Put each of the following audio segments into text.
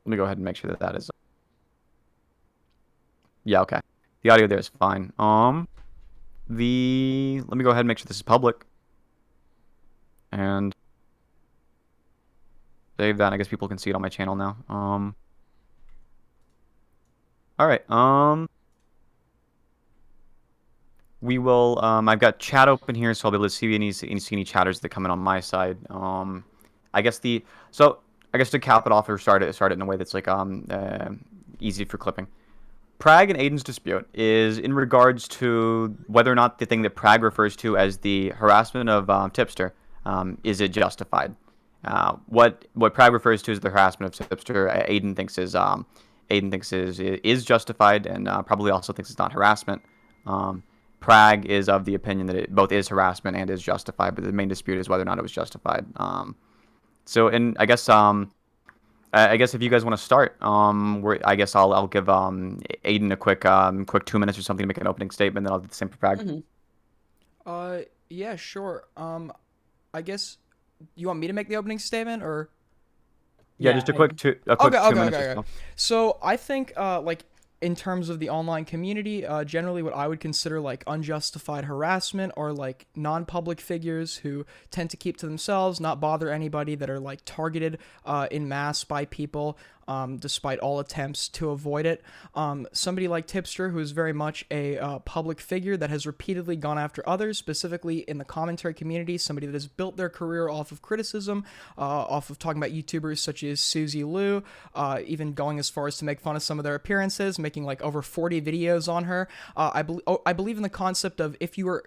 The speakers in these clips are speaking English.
Let me go ahead and make sure that that is. Yeah, okay. The audio there is fine. Let me go ahead and make sure this is public and save that. I guess people can see it on my channel now. All right. We will. I've got chat open here, so I'll be able to see any chatters that come in on my side. I guess the so I guess to cap it off or start it in a way that's like easy for clipping. Prag and Aiden's dispute is in regards to whether or not the thing that Prag refers to as the harassment of Tipster, is it justified? What Prag refers to as the harassment of Tipster, Aiden thinks is justified, and probably also thinks it's not harassment. Um, Prag is of the opinion that it both is harassment and is justified, but the main dispute is whether or not it was justified. And I guess if you guys want to start, I guess I'll give Aiden a quick 2 minutes or something to make an opening statement, then I'll do the same for Prag. hmm yeah, sure. I guess you want me to make the opening statement, or Yeah, Yeah, just a quick Aiden. two a okay, quick two okay, minutes okay, or okay. so. So I think, like, in terms of the online community, generally what I would consider like unjustified harassment, or like non-public figures who tend to keep to themselves, not bother anybody, that are like targeted in mass by people, despite all attempts to avoid it. Somebody like Tipster, who is very much a public figure that has repeatedly gone after others, specifically in the commentary community, somebody that has built their career off of criticism, off of talking about YouTubers such as Suzy Liu, even going as far as to make fun of some of their appearances, making like over 40 videos on her. I believe in the concept of if you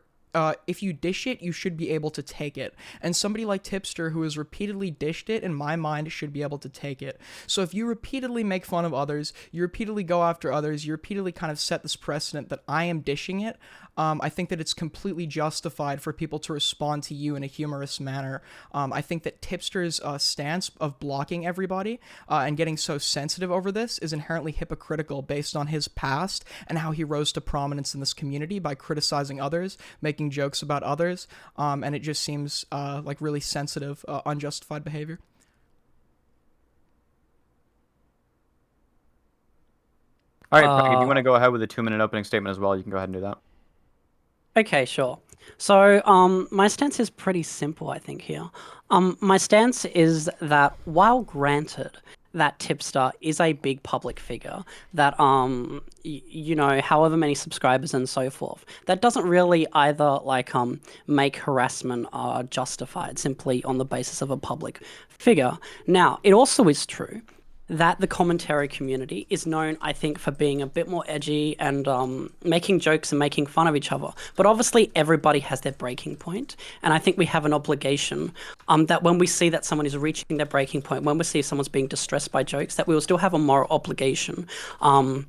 dish it, you should be able to take it. And somebody like Tipster, who has repeatedly dished it, in my mind, should be able to take it. So if you repeatedly make fun of others, you repeatedly go after others, you repeatedly kind of set this precedent that I am dishing it, I think that it's completely justified for people to respond to you in a humorous manner. I think that Tipster's stance of blocking everybody and getting so sensitive over this is inherently hypocritical based on his past and how he rose to prominence in this community by criticizing others, making jokes about others, and it just seems like really sensitive, unjustified behavior. All right, Prag, if you Uh, want to go ahead with a 2 minute opening statement as well, you can go ahead and do that. okay, sure. So, my stance is pretty simple, I think, here. My stance is that while granted that Tipster is a big public figure, that, however many subscribers and so forth, that doesn't really either, like, make harassment justified simply on the basis of a public figure. Now, it also is true that the commentary community is known, I think, for being a bit more edgy and making jokes and making fun of each other. But obviously, everybody has their breaking point, and I think we have an obligation that when we see that someone is reaching their breaking point, when we see someone's being distressed by jokes, that we will still have a moral obligation to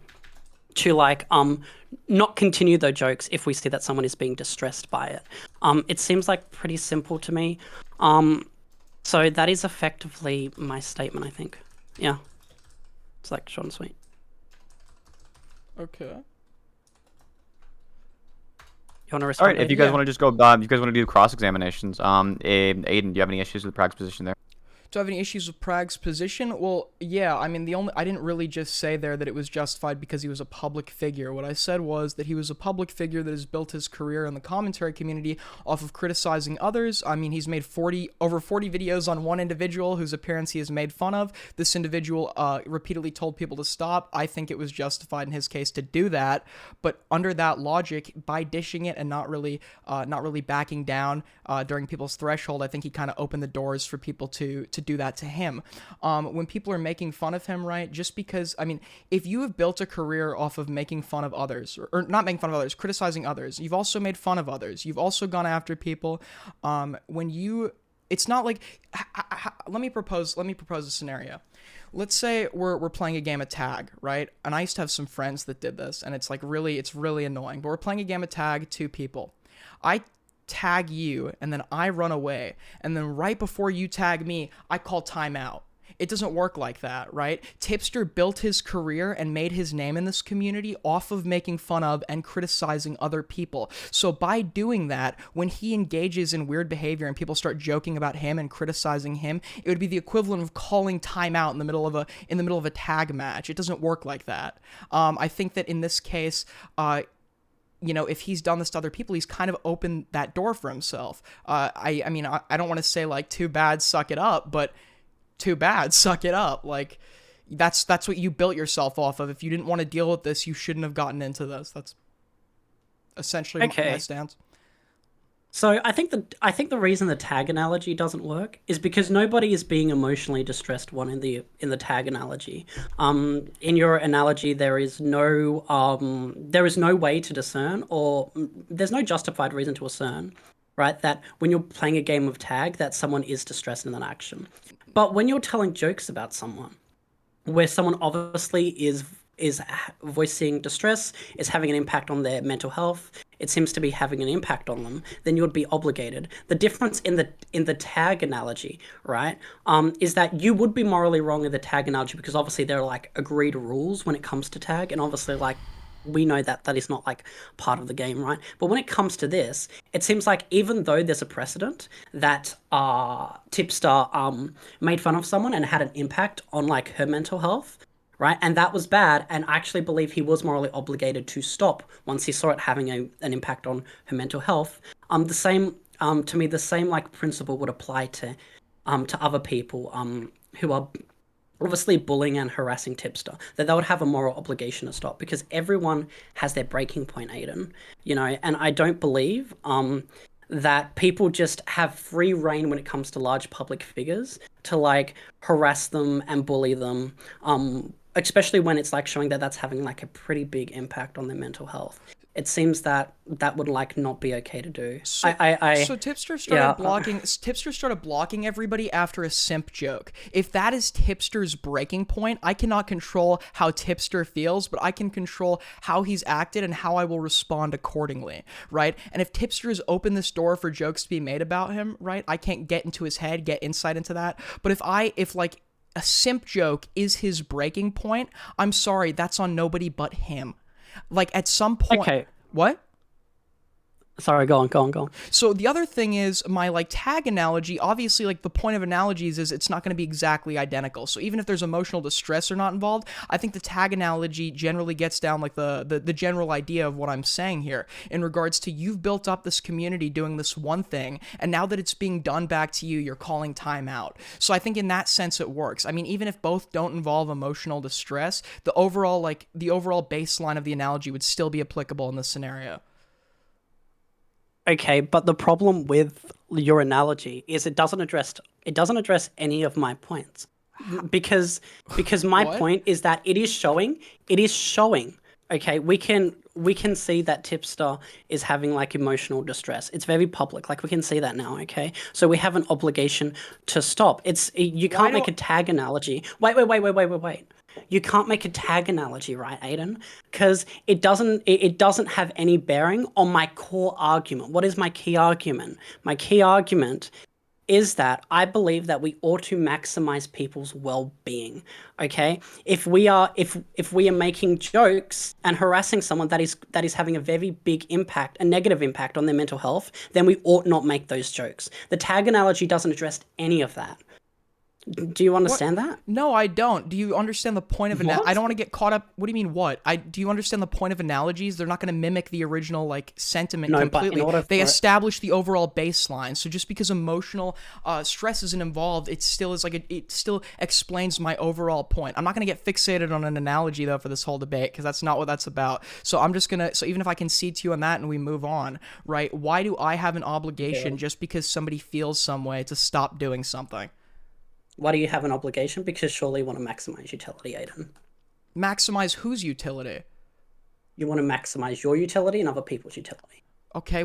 not continue those jokes if we see that someone is being distressed by it. It seems like pretty simple to me. So that is effectively my statement, I think. Yeah. It's like short and sweet. Okay. You want to All respond, right, if you Aiden? guys Yeah. want to just go, you guys want to do cross examinations. Aiden, do you have any issues with Prag's position there? Do I have any issues with Prag's position? Well, yeah, I mean, I didn't really just say there that it was justified because he was a public figure. What I said was that he was a public figure that has built his career in the commentary community off of criticizing others. I mean, he's made over 40 videos on one individual whose appearance he has made fun of. This individual repeatedly told people to stop. I think it was justified in his case to do that, but under that logic, by dishing it and not really backing down during people's threshold, I think he kind of opened the doors for people to do that to him. When people are making fun of him, right? Just because, I mean, if you have built a career off of making fun of others, or not making fun of others, criticizing others, you've also made fun of others. You've also gone after people. It's not like, let me propose a scenario. Let's say we're playing a game of tag, right? And I used to have some friends that did this, and it's really annoying. But we're playing a game of tag, two people. I tag you, and then I run away, and then right before you tag me, I call timeout. It doesn't work like that, right? Tipster built his career and made his name in this community off of making fun of and criticizing other people. So by doing that, when he engages in weird behavior and people start joking about him and criticizing him, it would be the equivalent of calling timeout in the middle of a tag match. It doesn't work like that. I think that in this case, if he's done this to other people, he's kind of opened that door for himself. I mean, I don't want to say like too bad, suck it up, but too bad, suck it up. Like that's what you built yourself off of. If you didn't want to deal with this, you shouldn't have gotten into this. That's essentially my stance. So I think the reason the tag analogy doesn't work is because nobody is being emotionally distressed one in the tag analogy. In your analogy, there is no way to discern, or there's no justified reason to discern, right? That when you're playing a game of tag, that someone is distressed in that action. But when you're telling jokes about someone, where someone obviously is voicing distress, is having an impact on their mental health, it seems to be having an impact on them, then you would be obligated. The difference in the tag analogy, right, is that you would be morally wrong in the tag analogy because obviously there are like agreed rules when it comes to tag, and obviously like we know that is not like part of the game, right? But when it comes to this, it seems like even though there's a precedent that Tipster made fun of someone and had an impact on like her mental health, right? And that was bad, and I actually believe he was morally obligated to stop once he saw it having an impact on her mental health. The same like principle would apply to other people who are obviously bullying and harassing Tipster, that they would have a moral obligation to stop, because everyone has their breaking point, Aiden, and I don't believe that people just have free reign when it comes to large public figures to like harass them and bully them, especially when it's like showing that that's having like a pretty big impact on their mental health. It seems that would like not be okay to do. So Tipster started blocking everybody after a simp joke. If that is Tipster's breaking point, I cannot control how Tipster feels, but I can control how he's acted and how I will respond accordingly, right? And if Tipster has opened this door for jokes to be made about him, right, I can't get into his head, get insight into that. But if like a simp joke is his breaking point, I'm sorry, that's on nobody but him. Like at some point, okay. What? Sorry, go on. So the other thing is my like tag analogy, obviously like the point of analogies is it's not going to be exactly identical. So even if there's emotional distress or not involved, I think the tag analogy generally gets down like the general idea of what I'm saying here in regards to you've built up this community doing this one thing, and now that it's being done back to you, you're calling time out. So I think in that sense it works. I mean, even if both don't involve emotional distress, the overall baseline of the analogy would still be applicable in this scenario. Okay, but the problem with your analogy is it doesn't address any of my points. Because my point is that it is showing, okay, we can see that Tipster is having like emotional distress. It's very public, like we can see that now, okay? So we have an obligation to stop. You can't make a tag analogy. Wait. You can't make a tag analogy, right, Aiden? Because it doesn't have any bearing on my core argument. What is my key argument? My key argument is that I believe that we ought to maximize people's well-being. Okay? If we are making jokes and harassing someone that is having a very big impact, a negative impact on their mental health, then we ought not make those jokes. The tag analogy doesn't address any of that. Do you understand that? No, I don't. Do you understand the point of I don't want to get caught up. What do you mean what? Do you understand the point of analogies? They're not going to mimic the original like sentiment completely. They establish the overall baseline. So just because emotional stress isn't involved, it still is like it still explains my overall point. I'm not going to get fixated on an analogy though for this whole debate because that's not what that's about. So I'm just going to even if I concede to you on that and we move on, right? Why do I have an obligation just because somebody feels some way to stop doing something? Why do you have an obligation? Because surely you want to maximize utility, Aiden. Maximize whose utility? You want to maximize your utility and other people's utility. Okay,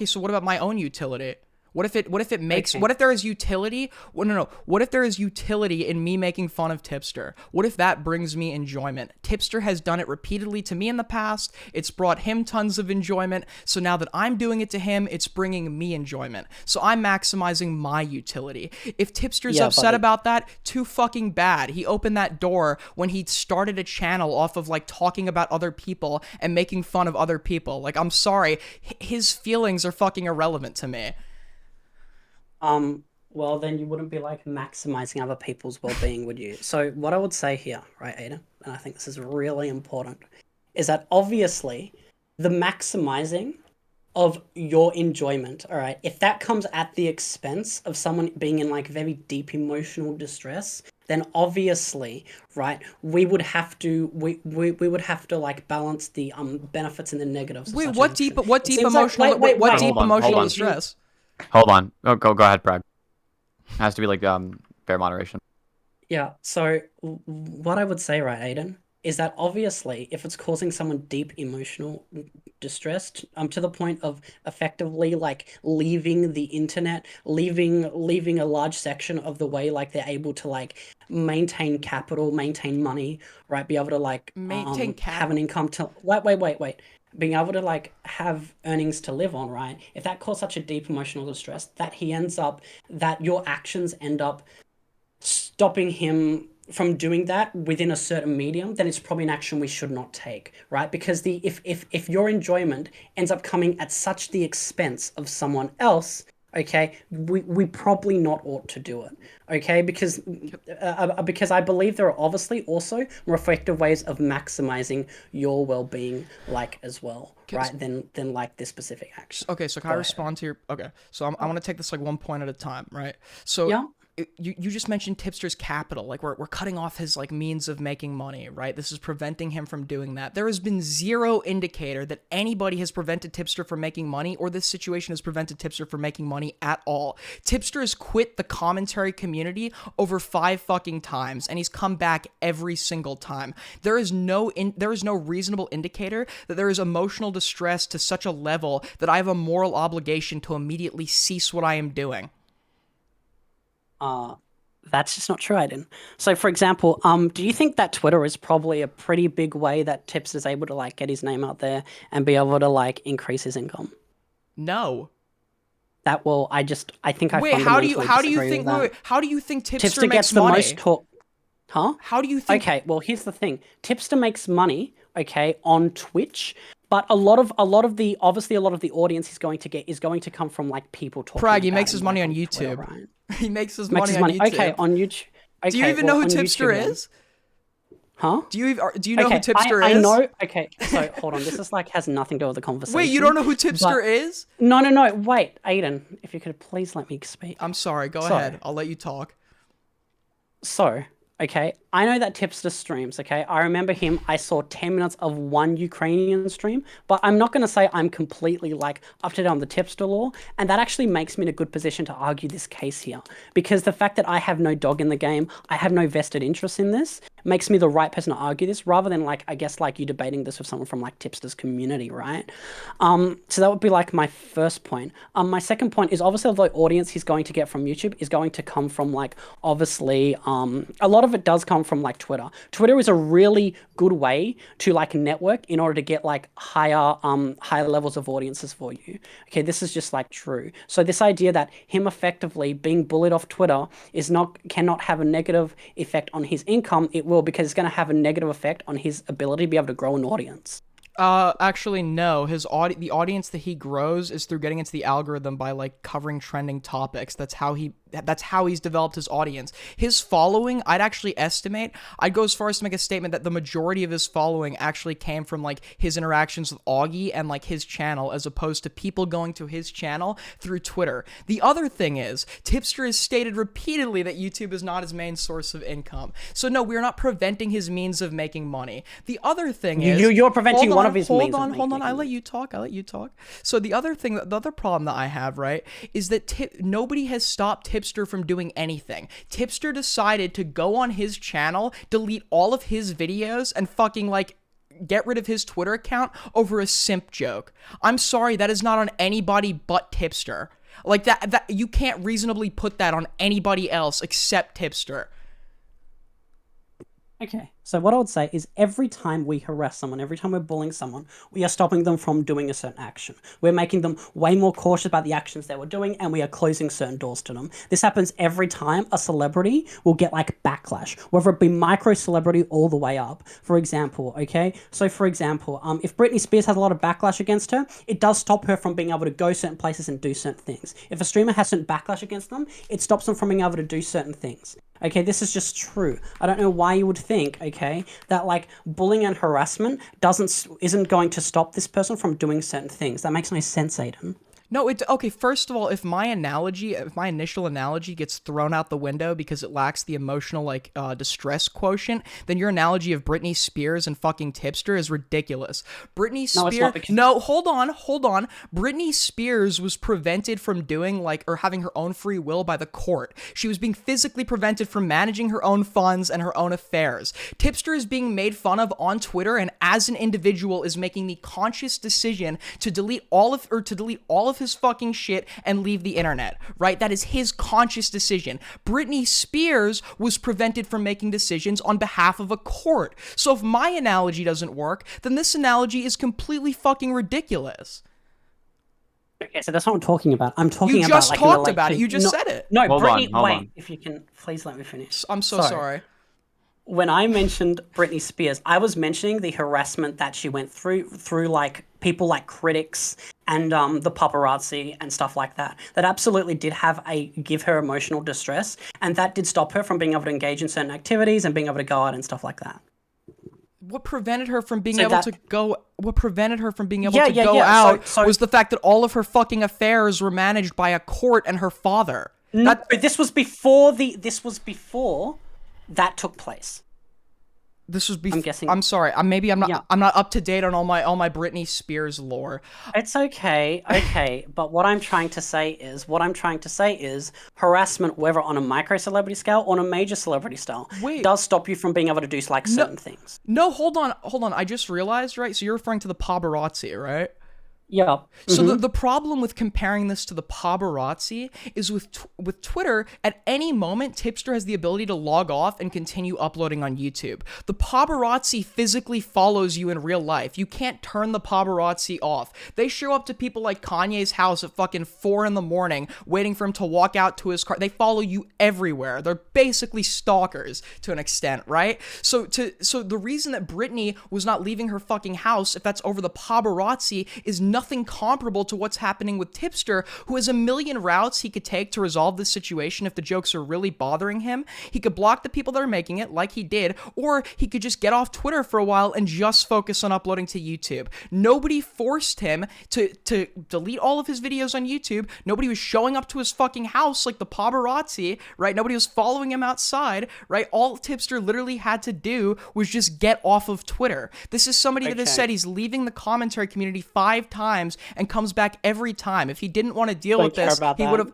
so what about my own utility? What if it makes, Okay. what if there is utility? Well, no, no. What if there is utility in me making fun of Tipster? What if that brings me enjoyment? Tipster has done it repeatedly to me in the past. It's brought him tons of enjoyment. So now that I'm doing it to him, it's bringing me enjoyment. So I'm maximizing my utility. If Tipster's Yeah, upset but about that, too fucking bad. He opened that door when he started a channel off of like talking about other people and making fun of other people. Like, I'm sorry, his feelings are fucking irrelevant to me. Well, then you wouldn't be like maximizing other people's well-being, would you? So what I would say here, right, Aiden, and I think this is really important, is that obviously the maximizing of your enjoyment, all right, if that comes at the expense of someone being in like very deep emotional distress, then obviously, right, we would have to like balance the benefits and the negatives of Wait, such an what deep action. what It deep seems like emotional wait, what wait. deep Hold emotional on. distress? Hold on. Oh, go ahead, Brad. Has to be like fair moderation. Yeah, so what I would say, right, Aiden, is that obviously if it's causing someone deep emotional distress, to the point of effectively like leaving the internet, leaving a large section of the way like they're able to like maintain capital, maintain money, right, be able to like Maintain have an capital. income to wait. Being able to like have earnings to live on, right? If that caused such a deep emotional distress that your actions end up stopping him from doing that within a certain medium, then it's probably an action we should not take, right? Because the if your enjoyment ends up coming at such the expense of someone else, okay, we probably not ought to do it, okay? Because I believe there are obviously also more effective ways of maximizing your well-being, like as well, right? Than like this specific action. Okay, so can I Go ahead. respond to your? Okay, so I want to take this like one point at a time, right? So Yeah. you just mentioned Tipster's capital, like we're cutting off his like means of making money, right? This is preventing him from doing that. There has been zero indicator that anybody has prevented Tipster from making money, or this situation has prevented Tipster from making money at all. Tipster has quit the commentary community over 5 fucking times, and he's come back every single time. There is no reasonable indicator that there is emotional distress to such a level that I have a moral obligation to immediately cease what I am doing. That's just not true, Aiden. So, for example, do you think that Twitter is probably a pretty big way that Tips is able to like get his name out there and be able to like increase his income? No. That will, I think I Wait, how do you fundamentally disagree think with that. how do you think Tipster Tipster makes gets the money? most talk, huh? How do you think Okay, well, here's the thing. Tipster makes money, okay, on Twitch, but a lot of the audience he's going to get is going to come from like people talking Prag, he about makes his him, money like, on Twitter, YouTube. right? He makes his Makes money his on money. YouTube. Okay, on YouTube. Okay, Do you even well, know who on Tipster YouTube then. is? Huh? Do you know who Okay, Tipster I is? know. Okay, so hold on. This is like has nothing to do with the conversation. Wait, you don't know who Tipster but- is? No. Wait, Aiden, if you could please let me speak. I'm sorry, go So- ahead. I'll let you talk. So, okay, I know that Tipster streams, okay? I remember him. I saw 10 minutes of one Ukrainian stream, but I'm not going to say I'm completely like up to date on the Tipster law, and that actually makes me in a good position to argue this case here. Because the fact that I have no dog in the game, I have no vested interest in this, makes me the right person to argue this, rather than like, I guess like you debating this with someone from like Tipster's community, right? So that would be like my first point. My second point is obviously the audience he's going to get from YouTube is going to come from like, obviously, a lot of it does come from like Twitter. Twitter is a really good way to like network in order to get like higher levels of audiences for you. Okay, this is just like true. So this idea that him effectively being bullied off Twitter cannot have a negative effect on his income, it will, because it's going to have a negative effect on his ability to be able to grow an audience. Actually, no. The audience that he grows is through getting into the algorithm by like covering trending topics. That's how he's developed his audience. His following, I'd go as far as to make a statement that the majority of his following actually came from like his interactions with Augie and like his channel, as opposed to people going to his channel through Twitter. The other thing is, Tipster has stated repeatedly that YouTube is not his main source of income. So no, we're not preventing his means of making money. The other thing is, you're preventing one of his means of Hold on. making I let you talk. So the other problem that I have, right, is that nobody has stopped Tipster from doing anything. Tipster decided to go on his channel, delete all of his videos, and fucking like get rid of his Twitter account over a simp joke. I'm sorry, that is not on anybody but Tipster. Like that you can't reasonably put that on anybody else except Tipster. Okay, so what I would say is every time we harass someone, every time we're bullying someone, we are stopping them from doing a certain action. We're making them way more cautious about the actions they were doing, and we are closing certain doors to them. This happens every time a celebrity will get like backlash, whether it be micro celebrity all the way up. For example, okay? So for example, if Britney Spears has a lot of backlash against her, it does stop her from being able to go certain places and do certain things. If a streamer has certain backlash against them, it stops them from being able to do certain things. Okay, this is just true. I don't know why you would think, okay, that like bullying and harassment isn't going to stop this person from doing certain things. That makes no sense, Aiden. No, okay, first of all, if my initial analogy gets thrown out the window because it lacks the emotional, distress quotient, then your analogy of Britney Spears and fucking Tipster is ridiculous. Britney Spears... No, it's not because... No, hold on. Britney Spears was prevented from doing, or having her own free will by the court. She was being physically prevented from managing her own funds and her own affairs. Tipster is being made fun of on Twitter, and as an individual is making the conscious decision to delete all of his fucking shit and leave the internet, right? That is his conscious decision. Britney Spears was prevented from making decisions on behalf of a court. So if my analogy doesn't work, then this analogy is completely fucking ridiculous. Okay, so that's what I'm talking about. I'm talking about... You just talked about it. You just said it. No, hold Britney, on. wait. If you can, please let me finish. I'm so sorry. When I mentioned Britney Spears, I was mentioning the harassment that she went through like people like critics and the paparazzi and stuff like that. That absolutely did give her emotional distress, and that did stop her from being able to engage in certain activities and being able to go out and stuff like that. What prevented her from being able to go out was the fact that all of her fucking affairs were managed by a court and her father. No, this was before that took place. This was before. I'm guessing. I'm sorry. I'm not up to date on all my Britney Spears lore. It's okay. But what I'm trying to say is harassment, whether on a micro celebrity scale or on a major celebrity scale, does stop you from being able to do certain things. No, hold on. I just realized, right? So you're referring to the paparazzi, right? Yeah. Mm-hmm. So the problem with comparing this to the paparazzi is with Twitter, at any moment, Tipster has the ability to log off and continue uploading on YouTube. The paparazzi physically follows you in real life. You can't turn the paparazzi off. They show up to people like Kanye's house at fucking 4 a.m, waiting for him to walk out to his car. They follow you everywhere. They're basically stalkers to an extent, right? So the reason that Britney was not leaving her fucking house, if that's over the paparazzi, is nothing comparable to what's happening with Tipster, who has a million routes he could take to resolve this situation if the jokes are really bothering him. He could block the people that are making it, like he did, or he could just get off Twitter for a while and just focus on uploading to YouTube. Nobody forced him to delete all of his videos on YouTube. Nobody was showing up to his fucking house like the paparazzi, right? Nobody was following him outside, right? All Tipster literally had to do was just get off of Twitter. This is somebody that has said he's leaving the commentary community 5 times and comes back every time. If he didn't want to deal with this, he would have...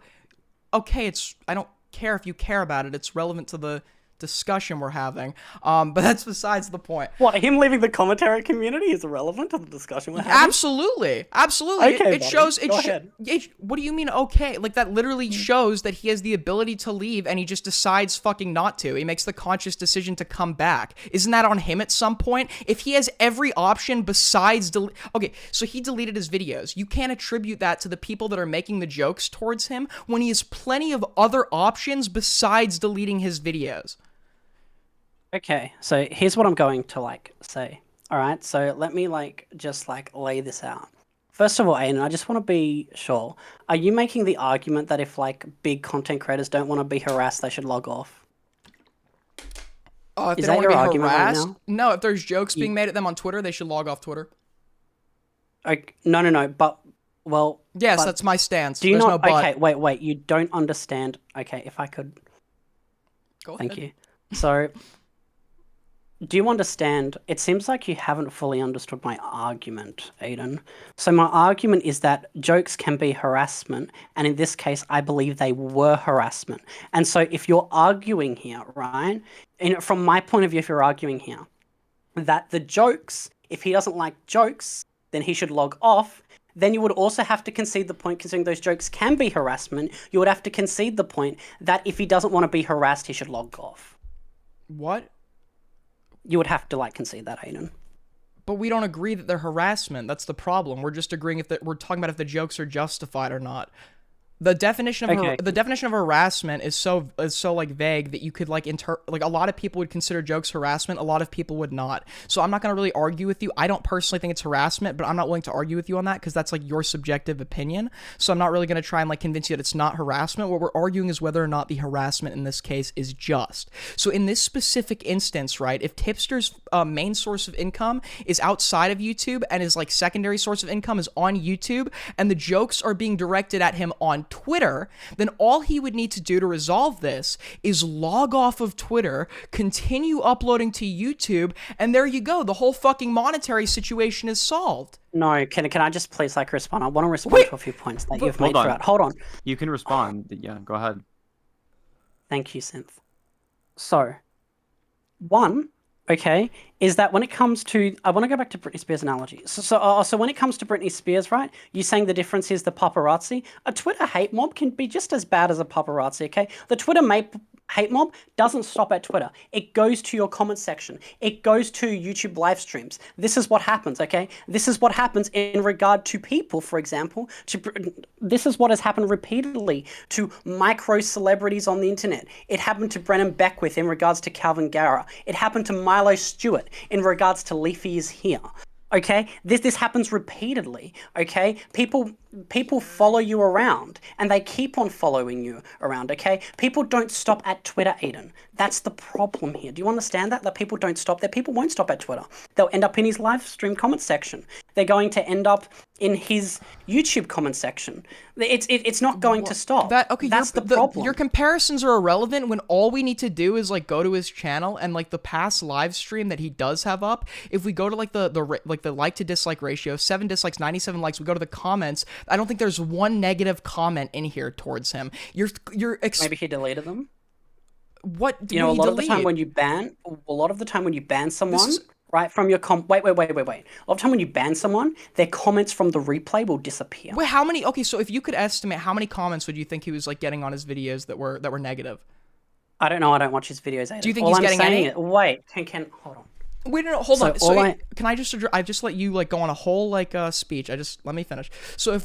Okay, I don't care if you care about it. It's relevant to the discussion we're having. But that's besides the point. What, him leaving the commentary community is irrelevant to the discussion we're having? Absolutely. Okay, it shows. What do you mean? Okay, like that literally shows that he has the ability to leave, and he just decides fucking not to. He makes the conscious decision to come back. Isn't that on him at some point? If he has every option besides okay, so he deleted his videos. You can't attribute that to the people that are making the jokes towards him when he has plenty of other options besides deleting his videos. Okay, so here's what I'm going to say. All right, so let me just lay this out. First of all, Aiden, I just want to be sure. Are you making the argument that if big content creators don't want to be harassed, they should log off? If they don't want to be harassed? Right now? No, if there's jokes being made at them on Twitter, they should log off Twitter. No, but well. Yes, that's my stance. Do you There's not? No but. Okay, wait. You don't understand. Okay, if I could. Go ahead. Thank you. So. Do you understand? It seems like you haven't fully understood my argument, Aiden. So my argument is that jokes can be harassment, and in this case, I believe they were harassment. And so if you're arguing here, right, and from my point of view, if you're arguing here, that the jokes, if he doesn't like jokes, then he should log off, then you would also have to concede the point, considering those jokes can be harassment, you would have to concede the point that if he doesn't want to be harassed, he should log off. What? You would have to, like, concede that, Aiden. But we don't agree that they're harassment. That's the problem. We're just agreeing we're talking about if the jokes are justified or not. The definition of the definition of harassment is so like vague that you could like like a lot of people would consider jokes harassment, a lot of people would not. So I'm not going to really argue with you. I don't personally think it's harassment, but I'm not willing to argue with you on that because that's like your subjective opinion. So I'm not really going to try and like convince you that it's not harassment. What we're arguing is whether or not the harassment in this case is just. So in this specific instance, right, if Tipster's main source of income is outside of YouTube and his like secondary source of income is on YouTube and the jokes are being directed at him on Twitter, then all he would need to do to resolve this is log off of Twitter, continue uploading to YouTube, and there you go. The whole fucking monetary situation is solved. No, can I just please like respond? I want to respond to a few points that you've made throughout. Hold on. You can respond. Yeah, go ahead. Thank you, Synth. So, one, okay, is that when it comes to, I want to go back to Britney Spears' analogy. So when it comes to Britney Spears, right, you're saying the difference is the paparazzi. A Twitter hate mob can be just as bad as a paparazzi, okay? The Twitter hate mob doesn't stop at Twitter. It goes to your comment section. It goes to YouTube live streams. This is what happens, okay? This is what happens in regard to people, for example. This is what has happened repeatedly to micro celebrities on the internet. It happened to Brennan Beckwith in regards to Calvin Garra. It happened to Milo Stewart in regards to Leafy is here. Okay, this happens repeatedly. Okay, people follow you around, and they keep on following you around. Okay, people don't stop at Twitter, Aiden. That's the problem here. Do you understand that? That people don't stop there. People won't stop at Twitter. They'll end up in his live stream comment section. They're going to end up in his YouTube comment section. It's not going to stop. That's the problem. Your comparisons are irrelevant when all we need to do is like go to his channel and like the past live stream that he does have up. If we go to like the like to dislike ratio, 7 dislikes, 97 likes, we go to the comments. I don't think there's one negative comment in here towards him. Maybe he deleted them. What? You know, a lot of the time when you ban someone, right, from your wait. A lot of time when you ban someone, their comments from the replay will disappear. Wait, how many? Okay, so if you could estimate, how many comments would you think he was like getting on his videos that were negative? I don't know. I don't watch his videos. Aiden. Do you think he's getting any? Wait, can hold on. Wait, no, hold on. Can I just let you like go on a whole like speech? Let me finish. So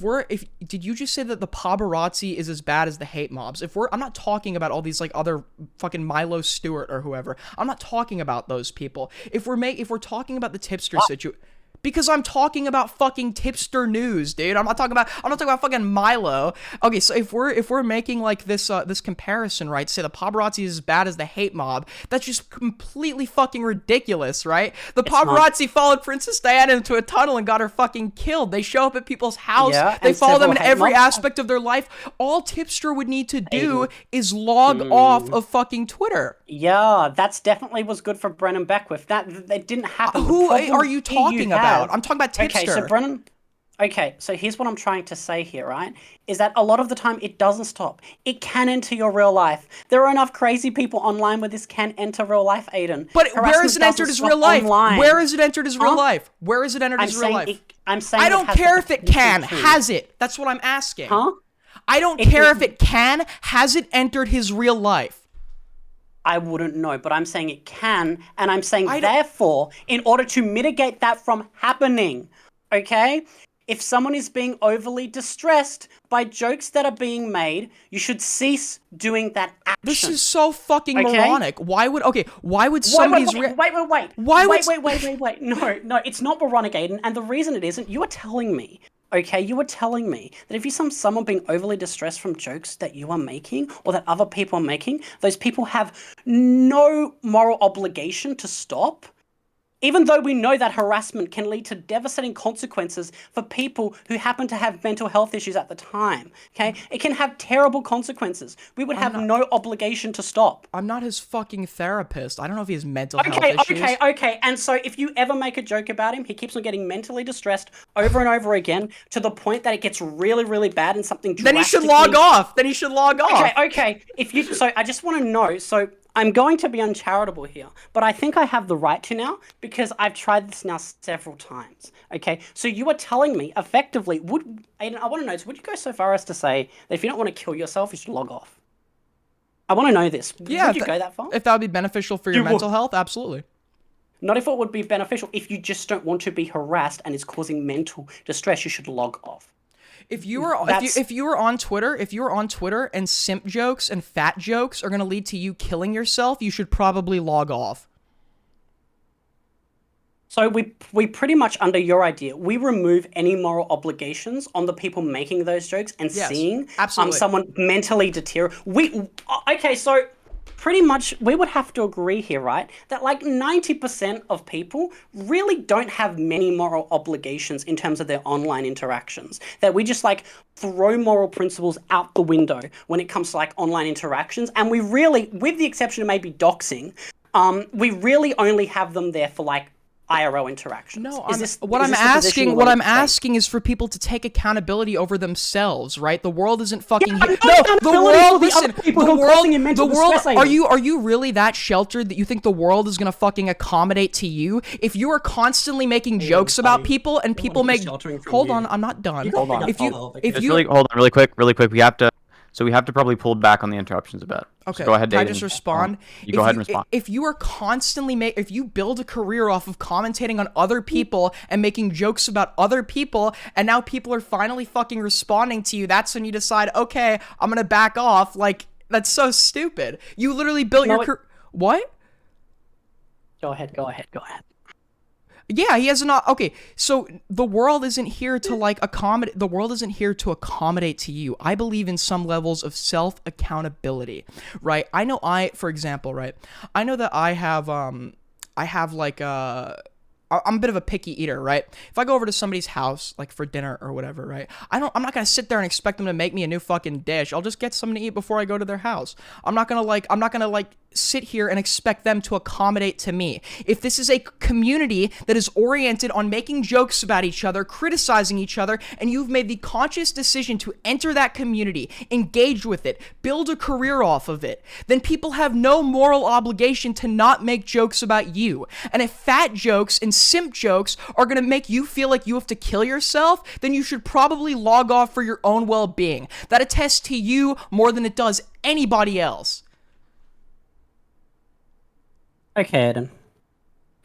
did you just say that the paparazzi is as bad as the hate mobs? I'm not talking about all these like other fucking Milo Stewart or whoever. I'm not talking about those people. If we're talking about the tipster situation. Because I'm talking about fucking tipster news, dude. I'm not talking about fucking Milo. Okay, so if we're making like this comparison, right? Say the paparazzi is as bad as the hate mob. That's just completely fucking ridiculous, right? The paparazzi followed Princess Diana into a tunnel and got her fucking killed. They show up at people's house. Yeah, they follow them in every aspect of their life. All tipster would need to do is log off of fucking Twitter. Yeah, that's definitely was good for Brennan Beckwith. That didn't happen. Who are you talking about? I'm talking about tipster. Okay, so Brennan. Okay, so here's what I'm trying to say here, right? Is that a lot of the time it doesn't stop. It can enter your real life. There are enough crazy people online where this can enter real life, Aiden. But where is it entered as real life? Where is it entered as real life? Where is it entered as real life? I'm saying I don't care if it can. Has it? That's what I'm asking. Huh? I don't care if it can. Has it entered his real life? I wouldn't know, but I'm saying it can, and I'm saying therefore, in order to mitigate that from happening, okay? If someone is being overly distressed by jokes that are being made, you should cease doing that action. This is so fucking moronic. Why would somebody's... Wait. No, it's not moronic, Aiden, and the reason it isn't, you are telling me. Okay, you were telling me that if you see someone being overly distressed from jokes that you are making or that other people are making, those people have no moral obligation to stop. Even though we know that harassment can lead to devastating consequences for people who happen to have mental health issues at the time, okay? It can have terrible consequences. We would have no obligation to stop. I'm not his fucking therapist. I don't know if he has mental health issues. Okay. And so if you ever make a joke about him, he keeps on getting mentally distressed over and over again to the point that it gets really, really bad and something drastically... Then he should log off. Okay. So I just want to know, so I'm going to be uncharitable here, but I think I have the right to now because I've tried this now several times. Okay, so you are telling me effectively, and I want to know, would you go so far as to say that if you don't want to kill yourself, you should log off? I want to know this. Yeah, Would you go that far? if that would be beneficial for your mental health, absolutely. Not if it would be beneficial. If you just don't want to be harassed and it's causing mental distress, you should log off. If you were on Twitter and simp jokes and fat jokes are going to lead to you killing yourself, you should probably log off. So we pretty much, under your idea, we remove any moral obligations on the people making those jokes and seeing someone mentally deteriorate. Okay, so pretty much we would have to agree here, right? That like 90% of people really don't have many moral obligations in terms of their online interactions. That we just like throw moral principles out the window when it comes to like online interactions. And we really, with the exception of maybe doxing, we really only have them there for like IRL interactions. No, what I'm asking is for people to take accountability over themselves, right? The world isn't fucking here. No, the world. Listen, the world. Are you really that sheltered that you think the world is gonna fucking accommodate to you? If you are constantly making jokes about people and people make. Hold on, I'm not done. Hold on. Hold on, really quick. We have to. So we have to probably pull back on the interruptions a bit. Okay. So go ahead, David. Can I just respond? You go ahead and respond. If you are constantly if you build a career off of commentating on other people and making jokes about other people, and now people are finally fucking responding to you, that's when you decide, okay, I'm gonna back off. Like, that's so stupid. You literally built your career. What? Go ahead. Yeah, he has not. Okay, so the world isn't here to like accommodate. The world isn't here to accommodate to you. I believe in some levels of self accountability, right? For example, right? I know that I have like I'm a bit of a picky eater, right? If I go over to somebody's house, like for dinner or whatever, right? I'm not gonna sit there and expect them to make me a new fucking dish. I'll just get something to eat before I go to their house. I'm not gonna sit here and expect them to accommodate to me. If this is a community that is oriented on making jokes about each other, criticizing each other, and you've made the conscious decision to enter that community, engage with it, build a career off of it, then people have no moral obligation to not make jokes about you. And if fat jokes and simp jokes are gonna make you feel like you have to kill yourself, then you should probably log off for your own well-being. That attests to you more than it does anybody else. Okay, Aiden.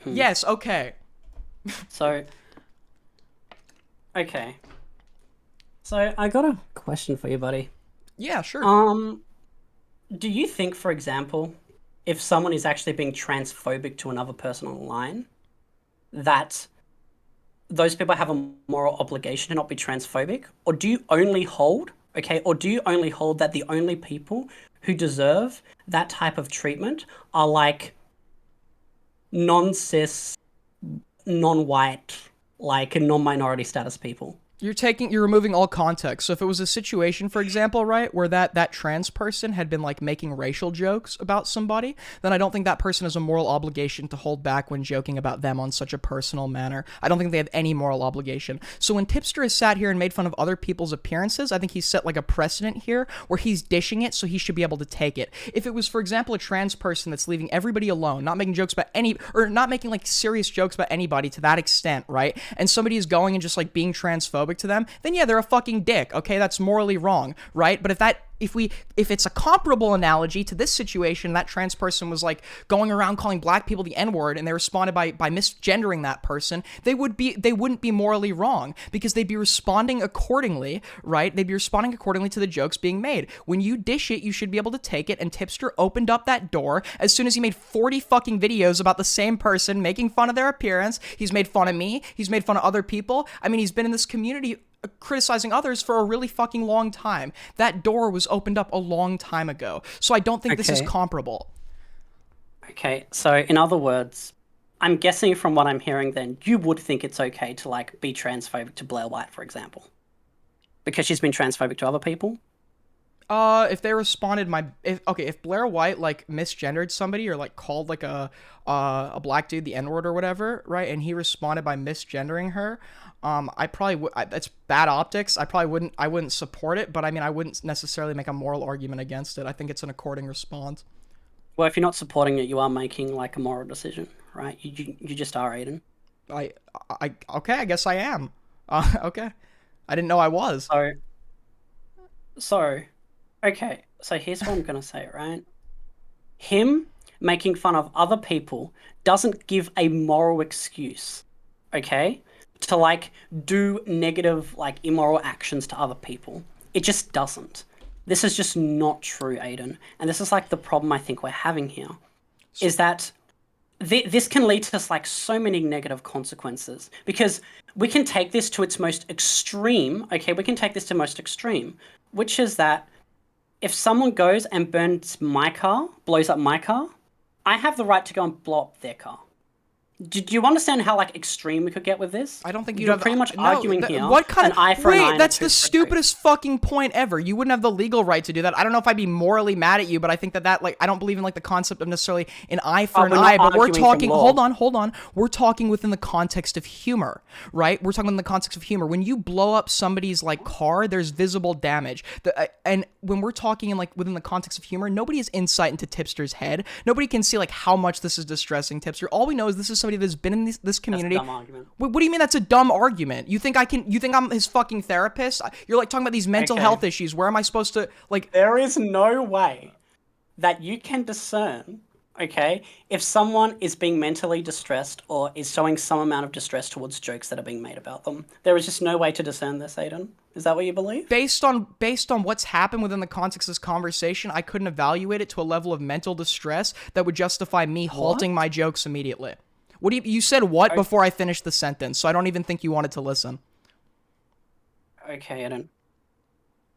Yes, okay. So I got a question for you, buddy. Yeah, sure. Do you think, for example, if someone is actually being transphobic to another person online, that those people have a moral obligation to not be transphobic? Or do you only hold that the only people who deserve that type of treatment are like non-cis, non-white, like non-minority status people? You're removing all context. So if it was a situation, for example, right, where that trans person had been like making racial jokes about somebody, then I don't think that person has a moral obligation to hold back when joking about them on such a personal manner. I don't think they have any moral obligation. So when Tipster has sat here and made fun of other people's appearances, I think he's set like a precedent here where he's dishing it, so he should be able to take it. If it was, for example, a trans person that's leaving everybody alone, not making jokes about not making like serious jokes about anybody to that extent, right, and somebody is going and just like being transphobic to them, then yeah, they're a fucking dick, okay? That's morally wrong, right? But if it's a comparable analogy to this situation, that trans person was like going around calling black people the N-word and they responded by misgendering that person, they wouldn't be morally wrong because they'd be responding accordingly, right? They'd be responding accordingly to the jokes being made. When you dish it, you should be able to take it, and Tipster opened up that door as soon as he made 40 fucking videos about the same person making fun of their appearance. He's made fun of me, he's made fun of other people. I mean, he's been in this community criticizing others for a really fucking long time. That door was opened up a long time ago. So I don't think this is comparable. Okay, so in other words, I'm guessing from what I'm hearing then, you would think it's okay to like be transphobic to Blair White, for example. Because she's been transphobic to other people? If they responded if Blair White like misgendered somebody or like called like a black dude the N-word or whatever, right, and he responded by misgendering her, I probably would. That's bad optics. I wouldn't support it, but I mean, I wouldn't necessarily make a moral argument against it. I think it's an according response. Well, if you're not supporting it, you are making like a moral decision, right? You just are, Aiden. I, okay, I guess I am. Okay. I didn't know I was. So, so, okay. So here's what I'm gonna say, right? Him making fun of other people doesn't give a moral excuse, okay, to like do negative, like immoral actions to other people. It just doesn't. This is just not true, Aiden. And this is like the problem I think we're having here is that this can lead to like so many negative consequences because we can take this to its most extreme. Okay, we can take this to most extreme, which is that if someone goes and burns my car, blows up my car, I have the right to go and blow up their car. Do you understand how like extreme we could get with this? I don't think you'd You're have pretty much no, arguing here. What kind an of eye for an eye wait? and a That's the tooth for a tooth. stupidest fucking point ever. You wouldn't have the legal right to do that. I don't know if I'd be morally mad at you, but I think that like I don't believe in like the concept of necessarily an eye for an we're not eye. But we're arguing talking. the law. Hold on. We're talking within the context of humor, right? We're talking in the context of humor. When you blow up somebody's like car, there's visible damage. And when we're talking in like within the context of humor, nobody has insight into Tipster's head. Nobody can see like how much this is distressing Tipster. All we know is this is somebody that's been in this community. That's a dumb argument. What do you mean that's a dumb argument? You think I'm his fucking therapist? You're like talking about these mental health issues. Where am I supposed to like There is no way that you can discern, okay, if someone is being mentally distressed or is showing some amount of distress towards jokes that are being made about them. There is just no way to discern this, Aiden. Is that what you believe? based on what's happened within the context of this conversation, I couldn't evaluate it to a level of mental distress that would justify me halting my jokes immediately. What do you said what before I finished the sentence, so I don't even think you wanted to listen. Okay, Aiden.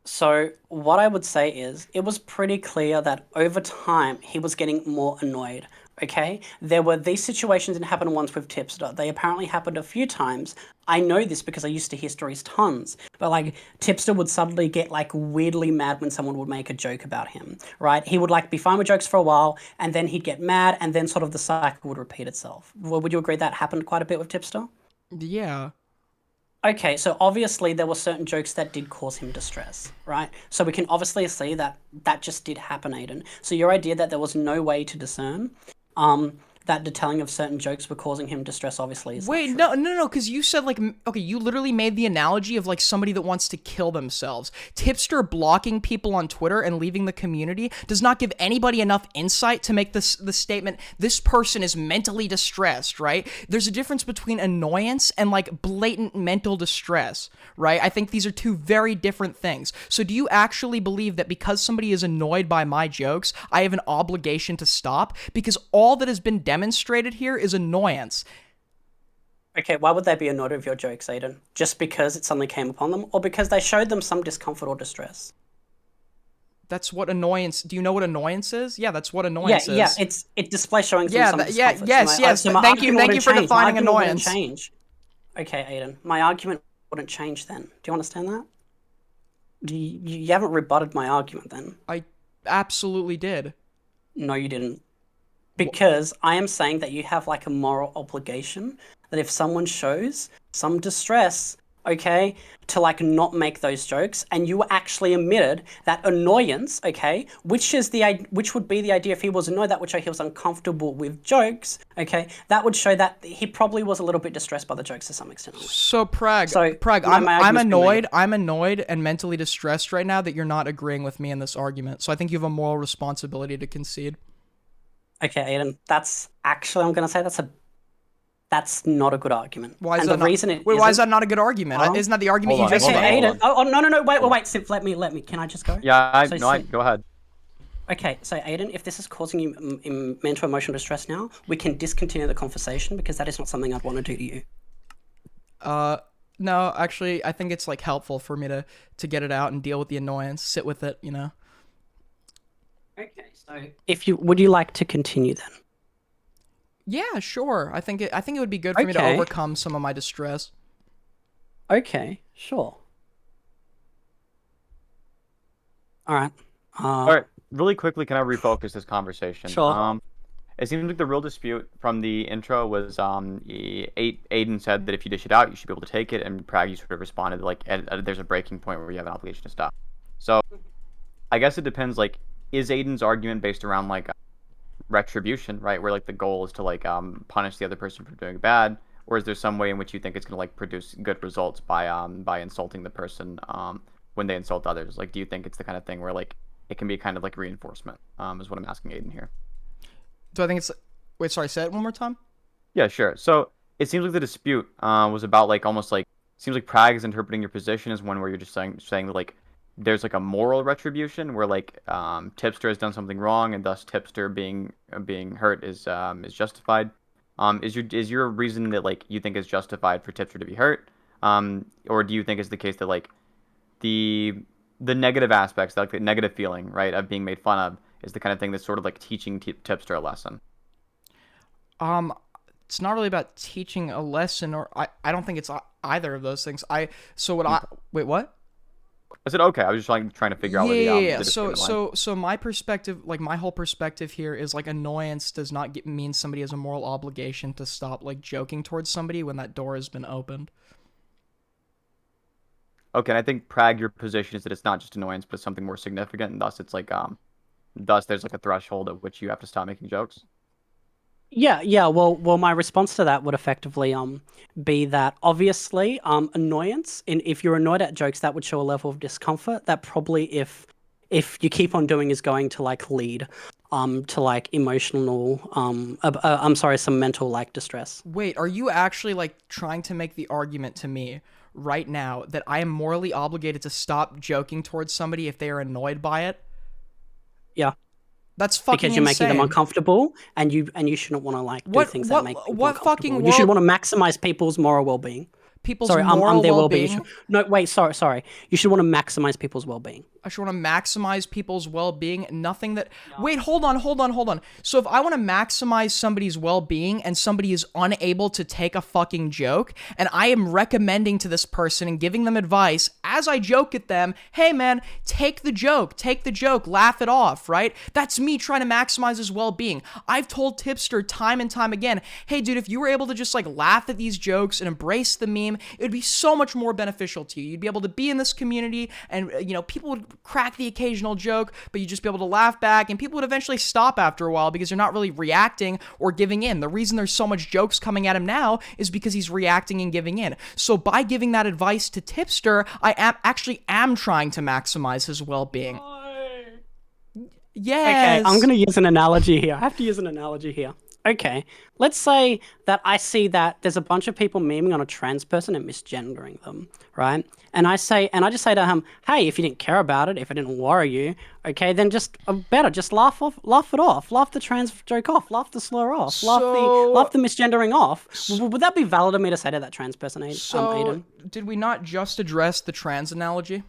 So what I would say is it was pretty clear that over time he was getting more annoyed. Okay, there were these situations that happened once with Tipster. They apparently happened a few times. I know this because I used to hear stories tons. But like Tipster would suddenly get like weirdly mad when someone would make a joke about him, right? He would like be fine with jokes for a while, and then he'd get mad, and then sort of the cycle would repeat itself. Well, would you agree that happened quite a bit with Tipster? Yeah. Okay, so obviously there were certain jokes that did cause him distress, right? So we can obviously see that that just did happen, Aiden. So your idea that there was no way to discern that the telling of certain jokes were causing him distress obviously is Wait, not true. no, because you said, like, okay, you literally made the analogy of, like, somebody that wants to kill themselves. Tipster blocking people on Twitter and leaving the community does not give anybody enough insight to make the statement, this person is mentally distressed, right? There's a difference between annoyance and, like, blatant mental distress, right? I think these are two very different things. So do you actually believe that because somebody is annoyed by my jokes, I have an obligation to stop? Because all that has been demonstrated here is annoyance. Okay, why would they be annoyed with your jokes, Aiden? Just because it suddenly came upon them, or because they showed them some discomfort or distress? That's what annoyance. Do you know what annoyance is? Yeah, that's what annoyance is. Yeah, it displays showing some discomfort. Yes. Thank you for defining annoyance. Change. Okay, Aiden, my argument wouldn't change then. Do you understand that? You haven't rebutted my argument then. I absolutely did. No, you didn't. Because I am saying that you have like a moral obligation that if someone shows some distress, okay, to like not make those jokes, and you actually admitted that annoyance, okay, which would be the idea if he was annoyed, that would show he was uncomfortable with jokes, okay, that would show that he probably was a little bit distressed by the jokes to some extent. So Prag, I'm annoyed and mentally distressed right now that you're not agreeing with me in this argument. So I think you have a moral responsibility to concede. Okay, Aiden, that's actually, I'm going to say that's not a good argument. Why is that not a good argument? Isn't that the argument you just made? Aiden, no, wait, Sif, let me, can I just go? Yeah, go ahead. Okay, so Aiden, if this is causing you mental emotional distress now, we can discontinue the conversation because that is not something I'd want to do to you. No, actually, I think it's like helpful for me to get it out and deal with the annoyance, sit with it, you know. Okay, so would you like to continue then? Yeah, sure. I think it would be good for me to overcome some of my distress. Okay, sure. All right. All right. Really quickly, can I refocus this conversation? Sure. It seems like the real dispute from the intro was Aiden said that if you dish it out, you should be able to take it, and Prag, you sort of responded like, there's a breaking point where you have an obligation to stop. So I guess it depends, like, is Aiden's argument based around like retribution, right? Where like the goal is to like punish the other person for doing bad, or is there some way in which you think it's gonna like produce good results by insulting the person when they insult others? Like, do you think it's the kind of thing where like it can be kind of like reinforcement? Is what I'm asking Aiden here. Do I think it's? Wait, sorry. Say it one more time. Yeah, sure. So it seems like the dispute was about like almost like seems like Prague is interpreting your position as one where you're just saying that like there's like a moral retribution where like Tipster has done something wrong and thus Tipster being hurt is justified. Is your reason that like you think is justified for Tipster to be hurt, or do you think it's the case that like the the negative aspects, like the negative feeling, right, of being made fun of, is the kind of thing that's sort of like teaching Tipster a lesson? Um, it's not really about teaching a lesson, or I don't think it's either of those things. So what I wait what? I said okay. I was just like trying to figure out where Yeah. the So dispute line. so my perspective, like my whole perspective here is like annoyance does not mean somebody has a moral obligation to stop like joking towards somebody when that door has been opened. Okay, and I think Prague, your position is that it's not just annoyance, but it's something more significant, and thus it's like thus there's like a threshold at which you have to stop making jokes. Yeah. Well, my response to that would effectively be that obviously annoyance, and if you're annoyed at jokes, that would show a level of discomfort that probably if you keep on doing is going to like lead to like emotional I'm sorry, some mental like distress. Wait, are you actually like trying to make the argument to me right now that I am morally obligated to stop joking towards somebody if they are annoyed by it? Yeah. That's fucking Because you're making them insane. uncomfortable, and you shouldn't want to like do things that make people What uncomfortable. fucking You should world? want to maximize people's moral well-being. People's Sorry, moral their well-being. well-being. No, wait, sorry. You should want to maximize people's well-being. I should want to maximize people's well-being. Nothing that. Wait, hold on. So if I want to maximize somebody's well-being and somebody is unable to take a fucking joke, and I am recommending to this person and giving them advice as I joke at them, hey man, take the joke, laugh it off, right? That's me trying to maximize his well-being. I've told Tipster time and time again, hey dude, if you were able to just like laugh at these jokes and embrace the meme, it would be so much more beneficial to you. You'd be able to be in this community, and people would crack the occasional joke, but you'd just be able to laugh back, and people would eventually stop after a while because you're not really reacting or giving in. The reason there's so much jokes coming at him now is because he's reacting and giving in. So by giving that advice to Tipster, I am trying to maximize his well-being. Yes. Okay, I'm going to use an analogy here. I have to use an analogy here. Okay, let's say that I see that there's a bunch of people memeing on a trans person and misgendering them, right? And I just say to him, hey, if you didn't care about it, if it didn't worry you, okay, then just just laugh it off, laugh the trans joke off, laugh the slur off, laugh the misgendering off. Would that be valid of me to say to that trans person, Aiden? Did we not just address the trans analogy?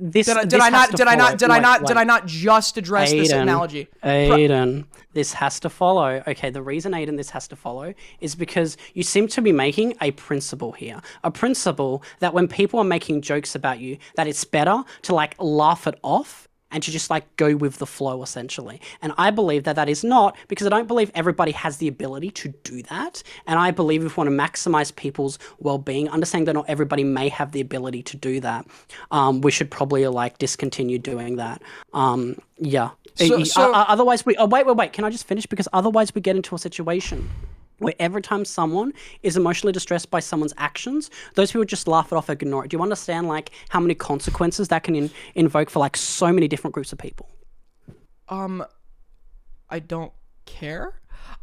Did I not just address this analogy? Aiden, this has to follow. Okay, the reason, Aiden, this has to follow is because you seem to be making a principle here. A principle that when people are making jokes about you, that it's better to like laugh it off and to just like go with the flow, essentially. And I believe that that is not, because I don't believe everybody has the ability to do that. And I believe if we want to maximize people's well-being, understanding that not everybody may have the ability to do that, we should probably like discontinue doing that. Yeah. Otherwise wait. Can I just finish? Because otherwise we get into a situation where every time someone is emotionally distressed by someone's actions, those people just laugh it off and ignore it. Do you understand like how many consequences that can invoke for like so many different groups of people? I don't care.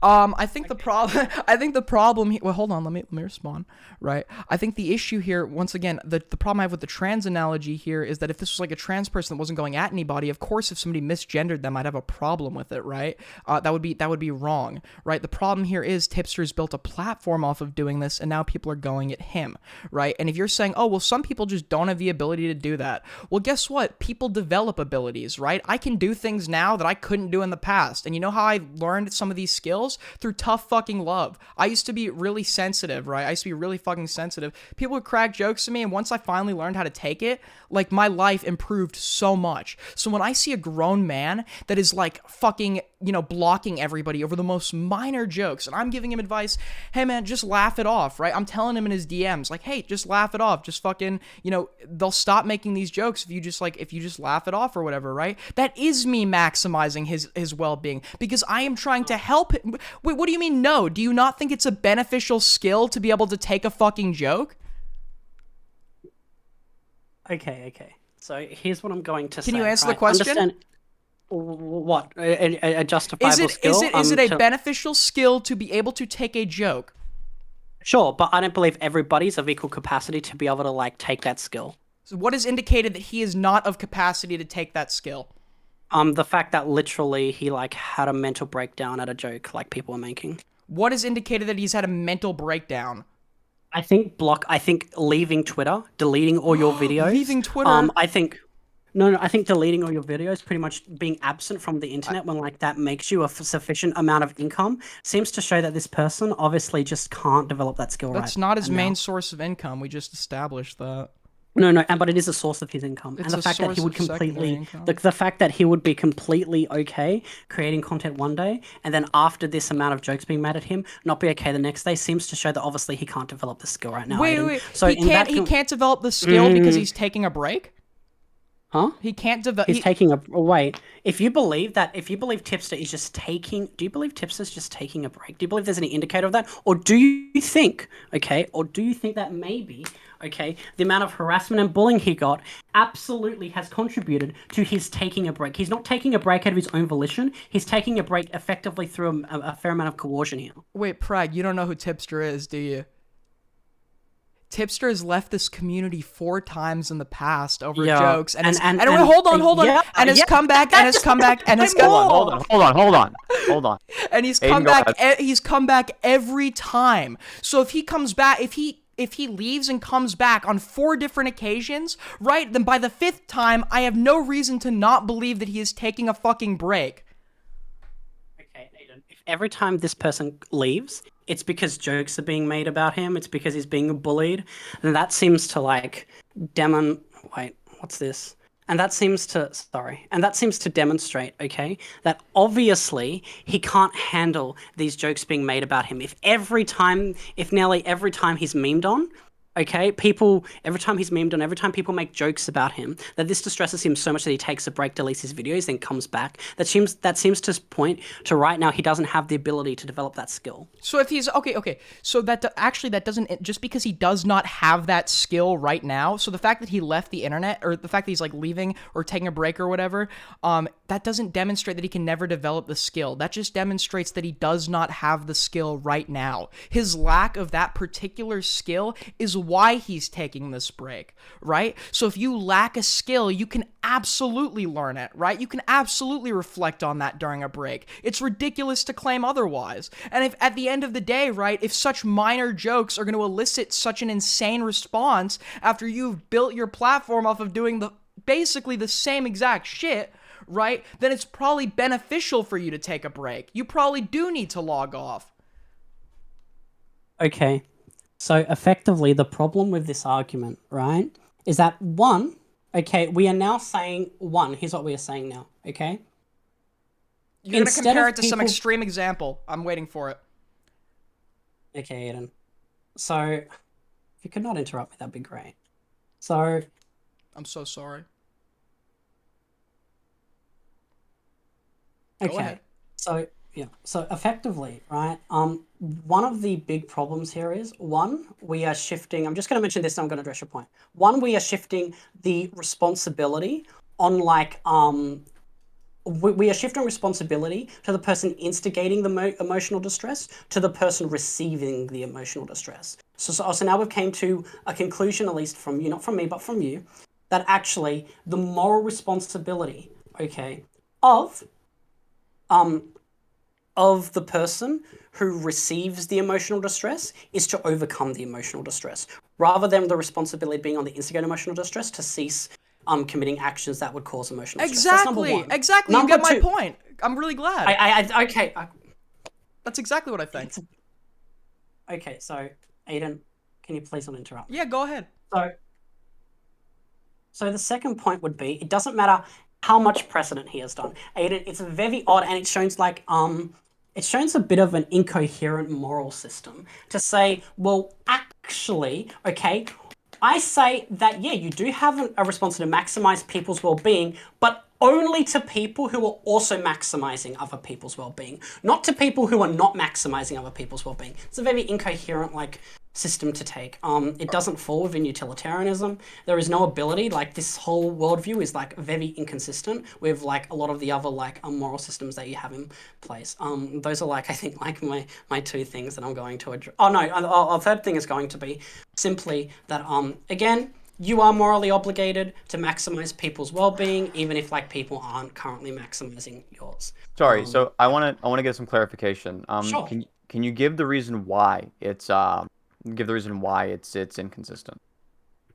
I think the problem. Well, hold on. Let me respond. Right. I think the issue here, once again, the problem I have with the trans analogy here is that if this was like a trans person that wasn't going at anybody, of course, if somebody misgendered them, I'd have a problem with it. Right. That would be wrong. Right. The problem here is Tipster's built a platform off of doing this, and now people are going at him. Right. And if you're saying, oh well, some people just don't have the ability to do that. Well, guess what? People develop abilities. Right. I can do things now that I couldn't do in the past, and you know how I learned some of these skills? Through tough fucking love. I used to be really sensitive, right? I used to be really fucking sensitive. People would crack jokes to me, and once I finally learned how to take it, like my life improved so much. So when I see a grown man that is like fucking blocking everybody over the most minor jokes. And I'm giving him advice, hey man, just laugh it off, right? I'm telling him in his DMs, like, hey, just laugh it off. Just fucking, they'll stop making these jokes if you just laugh it off or whatever, right? That is me maximizing his well-being because I am trying to help him. Wait, what do you mean no? Do you not think it's a beneficial skill to be able to take a fucking joke? Okay. So here's what I'm going to say. Can you answer the right? question? Understand what a justifiable skill? Is it a beneficial skill to be able to take a joke? Sure, but I don't believe everybody's of equal capacity to be able to like take that skill. So what has indicated that he is not of capacity to take that skill? The fact that literally he like had a mental breakdown at a joke like people were making. What has indicated that he's had a mental breakdown? I think leaving Twitter, deleting all your videos. Leaving Twitter? I think deleting all your videos, pretty much being absent from the internet when like that makes you a sufficient amount of income, seems to show that this person obviously just can't develop that skill. That's not his main source of income. We just established that. No, but it is a source of his income. And the fact that he would the fact that he would be completely okay creating content one day, and then after this amount of jokes being made at him, not be okay the next day, seems to show that obviously he can't develop the skill right now. Wait. So he can't develop the skill because he's taking a break? Huh? He can't develop. He's taking a wait. If you believe Tipster is just taking, do you believe Tipster's just taking a break? Do you believe there's any indicator of that, or do you think, that maybe, the amount of harassment and bullying he got absolutely has contributed to his taking a break? He's not taking a break out of his own volition. He's taking a break effectively through a fair amount of coercion here. Wait, Prag, you don't know who Tipster is, do you? Tipster has left this community 4 times in the past over jokes, and hold on, and has come back, and has come back, and has hold on. And he's come back. He's come back every time. So if he comes back, if he leaves and comes back on 4 different occasions, right? Then by the 5th time, I have no reason to not believe that he is taking a fucking break. Okay, Aiden. If every time this person leaves, it's because jokes are being made about him, it's because he's being bullied, and that seems to like wait, what's this? And that seems to demonstrate, that obviously he can't handle these jokes being made about him. If nearly every time he's memed on, every time he's memed on, every time people make jokes about him, that this distresses him so much that he takes a break, deletes his videos, then comes back. That seems to point to right now he doesn't have the ability to develop that skill. So if he's okay, so that doesn't, just because he does not have that skill right now. So the fact that he left the internet, or the fact that he's like leaving or taking a break or whatever, that doesn't demonstrate that he can never develop the skill. That just demonstrates that he does not have the skill right now. His lack of that particular skill is why he's taking this break, right? So if you lack a skill, you can absolutely learn it, right? You can absolutely reflect on that during a break. It's ridiculous to claim otherwise. And if at the end of the day, right, if such minor jokes are going to elicit such an insane response after you've built your platform off of doing basically the same exact shit, right, then it's probably beneficial for you to take a break. You probably do need to log off. Okay. So effectively, the problem with this argument, right, is that we are now saying here's what we are saying now, okay? You're going to compare it to some extreme example. I'm waiting for it. Okay, Aiden. So, if you could not interrupt me, that'd be great. So... I'm so sorry. Okay. Go ahead. So effectively, right, one of the big problems here is, we are shifting, I'm just going to mention this and I'm going to address your point. We are shifting the responsibility on we are shifting responsibility to the person instigating the emotional distress to the person receiving the emotional distress. So now we've came to a conclusion, at least from you, not from me, but from you, that actually the moral responsibility, of the person who receives the emotional distress is to overcome the emotional distress, rather than the responsibility being on the instigator emotional distress to cease committing actions that would cause emotional distress. That's number one. Exactly. You get my point. I'm really glad. Okay. That's exactly what I think. Okay, so Aiden, can you please not interrupt? Yeah, go ahead. So the second point would be, it doesn't matter how much precedent he has done. Aiden, it's very odd, and it shows it shows a bit of an incoherent moral system to say, well, actually, okay, I say that, yeah, you do have a responsibility to maximize people's well-being, but only to people who are also maximizing other people's well-being, not to people who are not maximizing other people's well-being. It's a very incoherent, system to take. It doesn't fall within utilitarianism. There is no ability, this whole worldview is very inconsistent with a lot of the other moral systems that you have in place. Those are I think my two things that I'm going to address. Oh no, our third thing is going to be simply that again, you are morally obligated to maximize people's well-being, even if people aren't currently maximizing yours. Sorry, so I wanna get some clarification. Sure. Can you give the reason why it's inconsistent?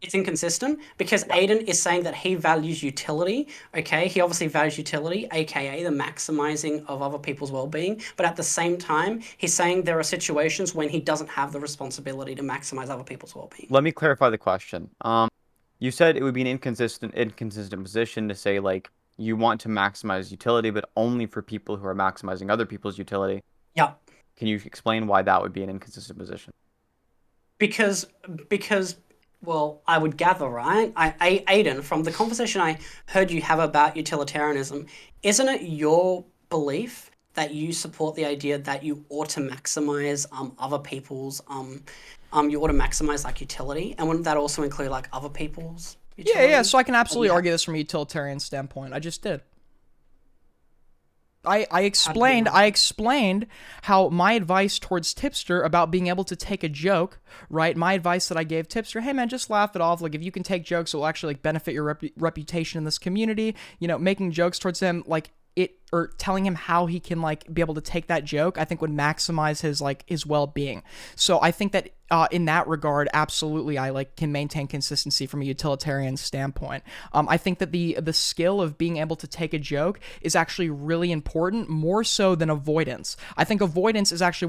It's inconsistent because Aiden is saying that he values utility. Okay, he obviously values utility, aka the maximizing of other people's well-being. But at the same time, he's saying there are situations when he doesn't have the responsibility to maximize other people's well-being. Let me clarify the question. You said it would be an inconsistent position to say you want to maximize utility, but only for people who are maximizing other people's utility. Yeah. Can you explain why that would be an inconsistent position? Because well, I would gather, right? Aiden, from the conversation I heard you have about utilitarianism, isn't it your belief that you support the idea that you ought to maximize other people's you ought to maximize utility, and wouldn't that also include other people's utility? Yeah. So I can absolutely argue this from a utilitarian standpoint. I just did. I explained how my advice towards Tipster about being able to take a joke, right? My advice that I gave Tipster, hey man, just laugh it off. If you can take jokes, it will actually benefit your reputation in this community. Making jokes towards him, or telling him how he can be able to take that joke, I think would maximize his well-being. So I think that in that regard, absolutely, I can maintain consistency from a utilitarian standpoint. I think that the skill of being able to take a joke is actually really important, more so than avoidance. I think avoidance is actually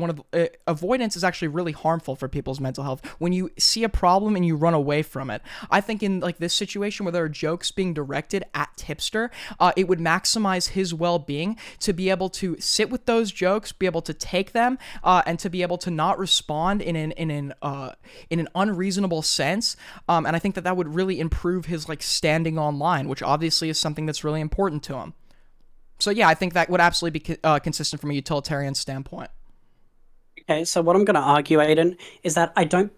really harmful for people's mental health. When you see a problem and you run away from it, I think in this situation where there are jokes being directed at Tipster, it would maximize his well-being to be able to sit with those jokes, be able to take them, and to be able to not respond in an unreasonable sense. And I think that would really improve his standing online, which obviously is something that's really important to him. So yeah, I think that would absolutely be consistent from a utilitarian standpoint. Okay, so what I'm going to argue, Aiden, is that I don't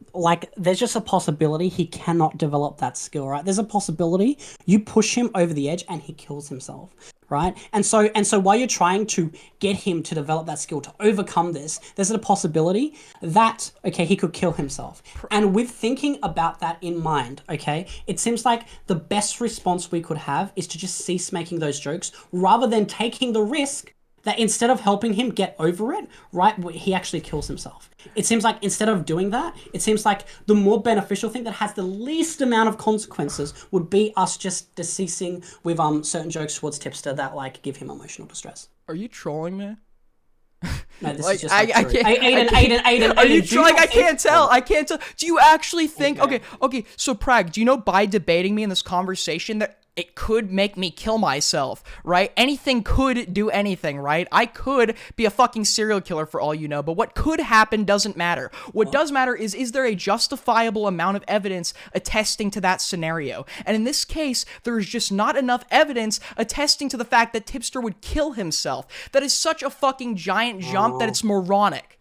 there's just a possibility he cannot develop that skill, right? There's a possibility you push him over the edge and he kills himself, right? And so while you're trying to get him to develop that skill to overcome this, there's a possibility that, okay, he could kill himself. And with thinking about that in mind, okay, it seems like the best response we could have is to just cease making those jokes rather than taking the risk that instead of helping him get over it, right, he actually kills himself. It seems like instead of doing that, it seems like the more beneficial thing that has the least amount of consequences would be us just ceasing with certain jokes towards Tipster that give him emotional distress. Are you trolling me? No, this is just I true. can't. Aiden, Are you trolling? I can't tell. Do you actually think? Okay. So Prag, do you know by debating me in this conversation that it could make me kill myself, right? Anything could do anything, right? I could be a fucking serial killer for all you know, but what could happen doesn't matter. What does matter is there a justifiable amount of evidence attesting to that scenario? And in this case, there is just not enough evidence attesting to the fact that Tipster would kill himself. That is such a fucking giant jump that it's moronic.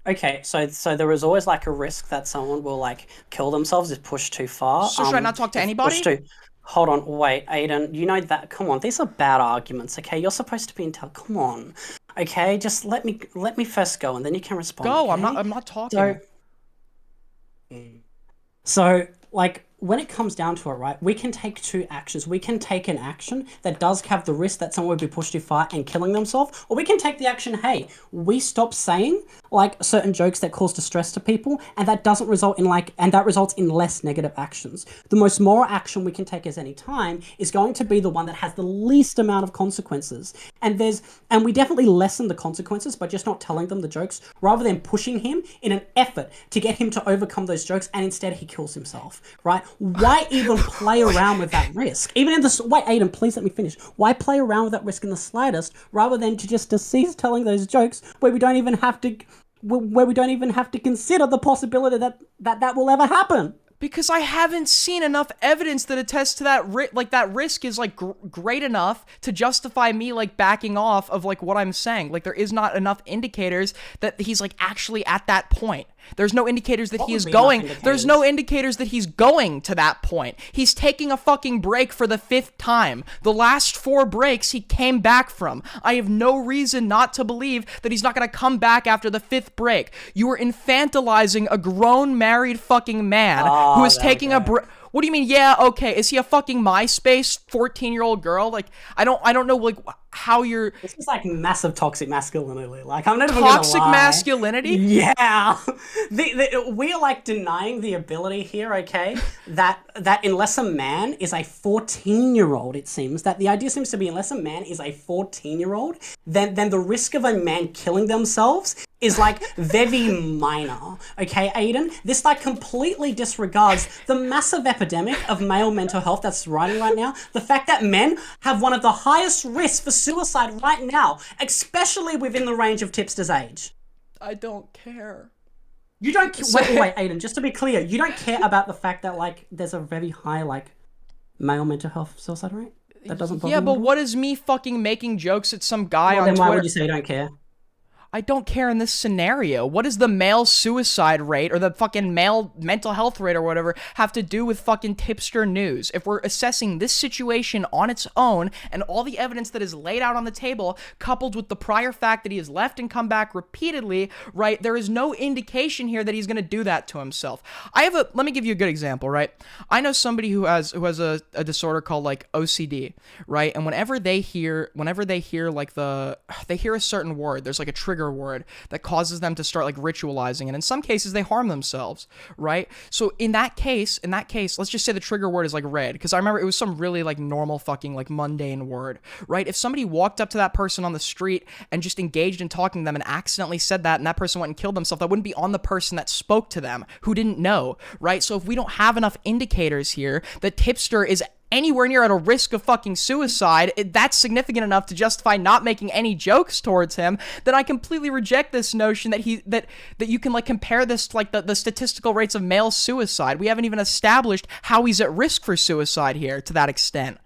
Okay, so there is always a risk that someone will kill themselves if pushed too far. So should I not talk to anybody? Hold on, wait, Aiden, you know that, come on, these are bad arguments, okay? You're supposed to be intelligent, come on. Okay, just let me first go and then you can respond. Go, okay? I'm not talking. So, when it comes down to it, right, we can take two actions. We can take an action that does have the risk that someone would be pushed too far and killing themselves, or we can take the action, hey, we stop saying certain jokes that cause distress to people, and that doesn't result in and that results in less negative actions. The most moral action we can take at any time is going to be the one that has the least amount of consequences. And we definitely lessen the consequences by just not telling them the jokes rather than pushing him in an effort to get him to overcome those jokes, and instead he kills himself, right? Why even play around with that risk? Even in the wait, Aiden, please let me finish. Why play around with that risk in the slightest, rather than to just cease telling those jokes where we don't even have to consider the possibility that will ever happen? Because I haven't seen enough evidence that attests to that that risk is like great enough to justify me like backing off of like what I'm saying. Like there is not enough indicators that he's like actually at that point. There's no indicators that he is going. There's no indicators that he's going to that point. He's taking a fucking break for the 5th time. The last 4 breaks he came back from. I have no reason not to believe that he's not going to come back after the 5th break. You are infantilizing a grown married fucking man who is taking a break. What do you mean? Yeah, okay. Is he a fucking MySpace 14-year-old girl? Like, I don't know, like, how you're... This is, like, massive toxic masculinity. Like, I'm not even gonna lie. Toxic masculinity? Yeah. We are, like, denying the ability here, okay, that unless a man is a 14-year-old, it seems, that the idea seems to be unless a man is a 14-year-old, then the risk of a man killing themselves is like very minor, okay, Aiden? This like completely disregards the massive epidemic of male mental health that's running right now. The fact that men have one of the highest risks for suicide right now, especially within the range of tipster's age. I don't care. You don't wait, Aiden, just to be clear, you don't care about the fact that like there's a very high like male mental health suicide rate? That doesn't bother you? Yeah, but what is me fucking making jokes at some guy on then Twitter? Why would you say you don't care? I don't care in this scenario. What does the male suicide rate or the fucking male mental health rate or whatever have to do with fucking tipster news? If we're assessing this situation on its own and all the evidence that is laid out on the table, coupled with the prior fact that he has left and come back repeatedly, right, there is no indication here that he's going to do that to himself. Let me give you a good example, right? I know somebody who has a disorder called like OCD, right? And whenever they hear like they hear a certain word, there's like a trigger word that causes them to start like ritualizing, and in some cases they harm themselves, right? So in that case, let's just say the trigger word is like red, because I remember it was some really like normal fucking like mundane word, right? If somebody walked up to that person on the street and just engaged in talking to them and accidentally said that, and that person went and killed themselves, that wouldn't be on the person that spoke to them who didn't know, right? So if we don't have enough indicators here that tipster is anywhere near at a risk of fucking suicide, that's significant enough to justify not making any jokes towards him, then I completely reject this notion that you can like compare this to like the statistical rates of male suicide. We haven't even established how he's at risk for suicide here to that extent.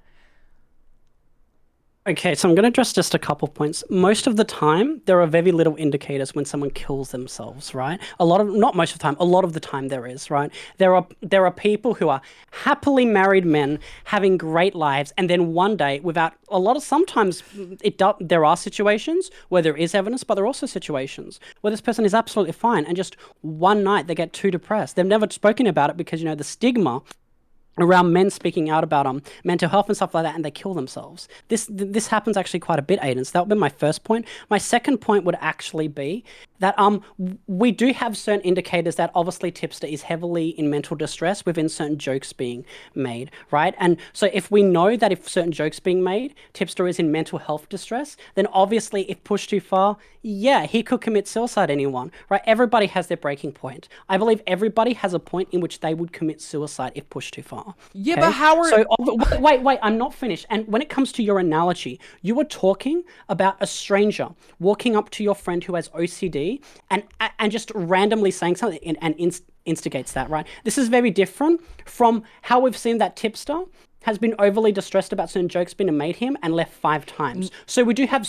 Okay, so I'm going to address just a couple points. Most of the time, there are very little indicators when someone kills themselves, right? Not most of the time, a lot of the time there is, right? There are people who are happily married men having great lives, and then one day, sometimes there are situations where there is evidence, but there are also situations where this person is absolutely fine, and just one night they get too depressed. They've never spoken about it because, the stigma around men speaking out about mental health and stuff like that, and they kill themselves. This happens actually quite a bit, Aiden. So that would be my first point. My second point would actually be that we do have certain indicators that obviously tipster is heavily in mental distress within certain jokes being made, right? And so if we know that if certain jokes being made, tipster is in mental health distress, then obviously if pushed too far, yeah, he could commit suicide, anyone, right? Everybody has their breaking point. I believe everybody has a point in which they would commit suicide if pushed too far. Yeah, okay? But how are... So, wait, I'm not finished. And when it comes to your analogy, you were talking about a stranger walking up to your friend who has OCD and just randomly saying something and instigates that, right? This is very different from how we've seen that tipster has been overly distressed about certain jokes being made him and left 5 times. So we do have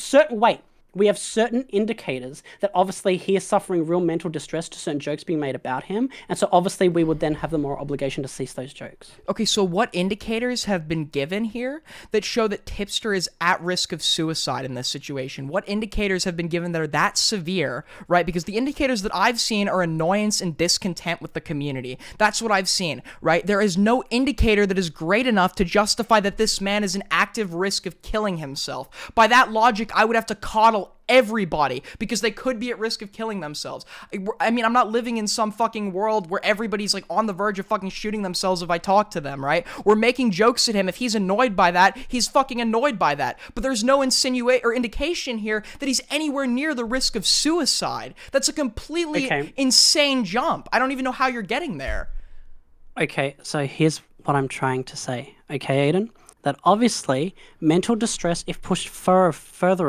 we have certain indicators that obviously he is suffering real mental distress to certain jokes being made about him. And so obviously we would then have the moral obligation to cease those jokes. Okay, so what indicators have been given here that show that tipster is at risk of suicide in this situation? What indicators have been given that are that severe, right? Because the indicators that I've seen are annoyance and discontent with the community. That's what I've seen, right? There is no indicator that is great enough to justify that this man is in active risk of killing himself. By that logic, I would have to coddle everybody because they could be at risk of killing themselves. I mean, I'm not living in some fucking world where everybody's like on the verge of fucking shooting themselves if I talk to them, right? We're making jokes at him. If he's annoyed by that, he's fucking annoyed by that. But there's no indication here that he's anywhere near the risk of suicide. That's a completely insane jump. I don't even know how you're getting there. Okay, so here's what I'm trying to say. Okay, Aiden, that obviously mental distress, if pushed far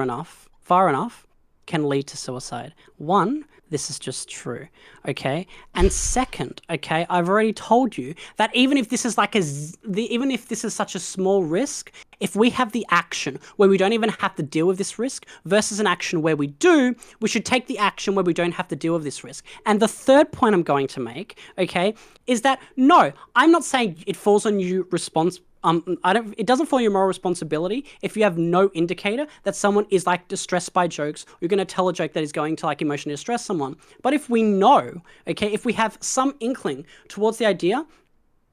enough, can lead to suicide. One, this is just true. Okay, and second, okay, I've already told you that even if this is even if this is such a small risk, if we have the action where we don't even have to deal with this risk versus an action where we do, we should take the action where we don't have to deal with this risk. And the third point I'm going to make, okay, is that no, I'm not saying it falls on you it doesn't fall your moral responsibility if you have no indicator that someone is like distressed by jokes, or you're going to tell a joke that is going to like emotionally distress someone. But if we know, okay, if we have some inkling towards the idea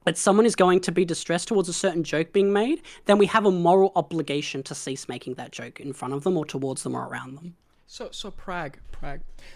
that someone is going to be distressed towards a certain joke being made, then we have a moral obligation to cease making that joke in front of them or towards them or around them. So Prag,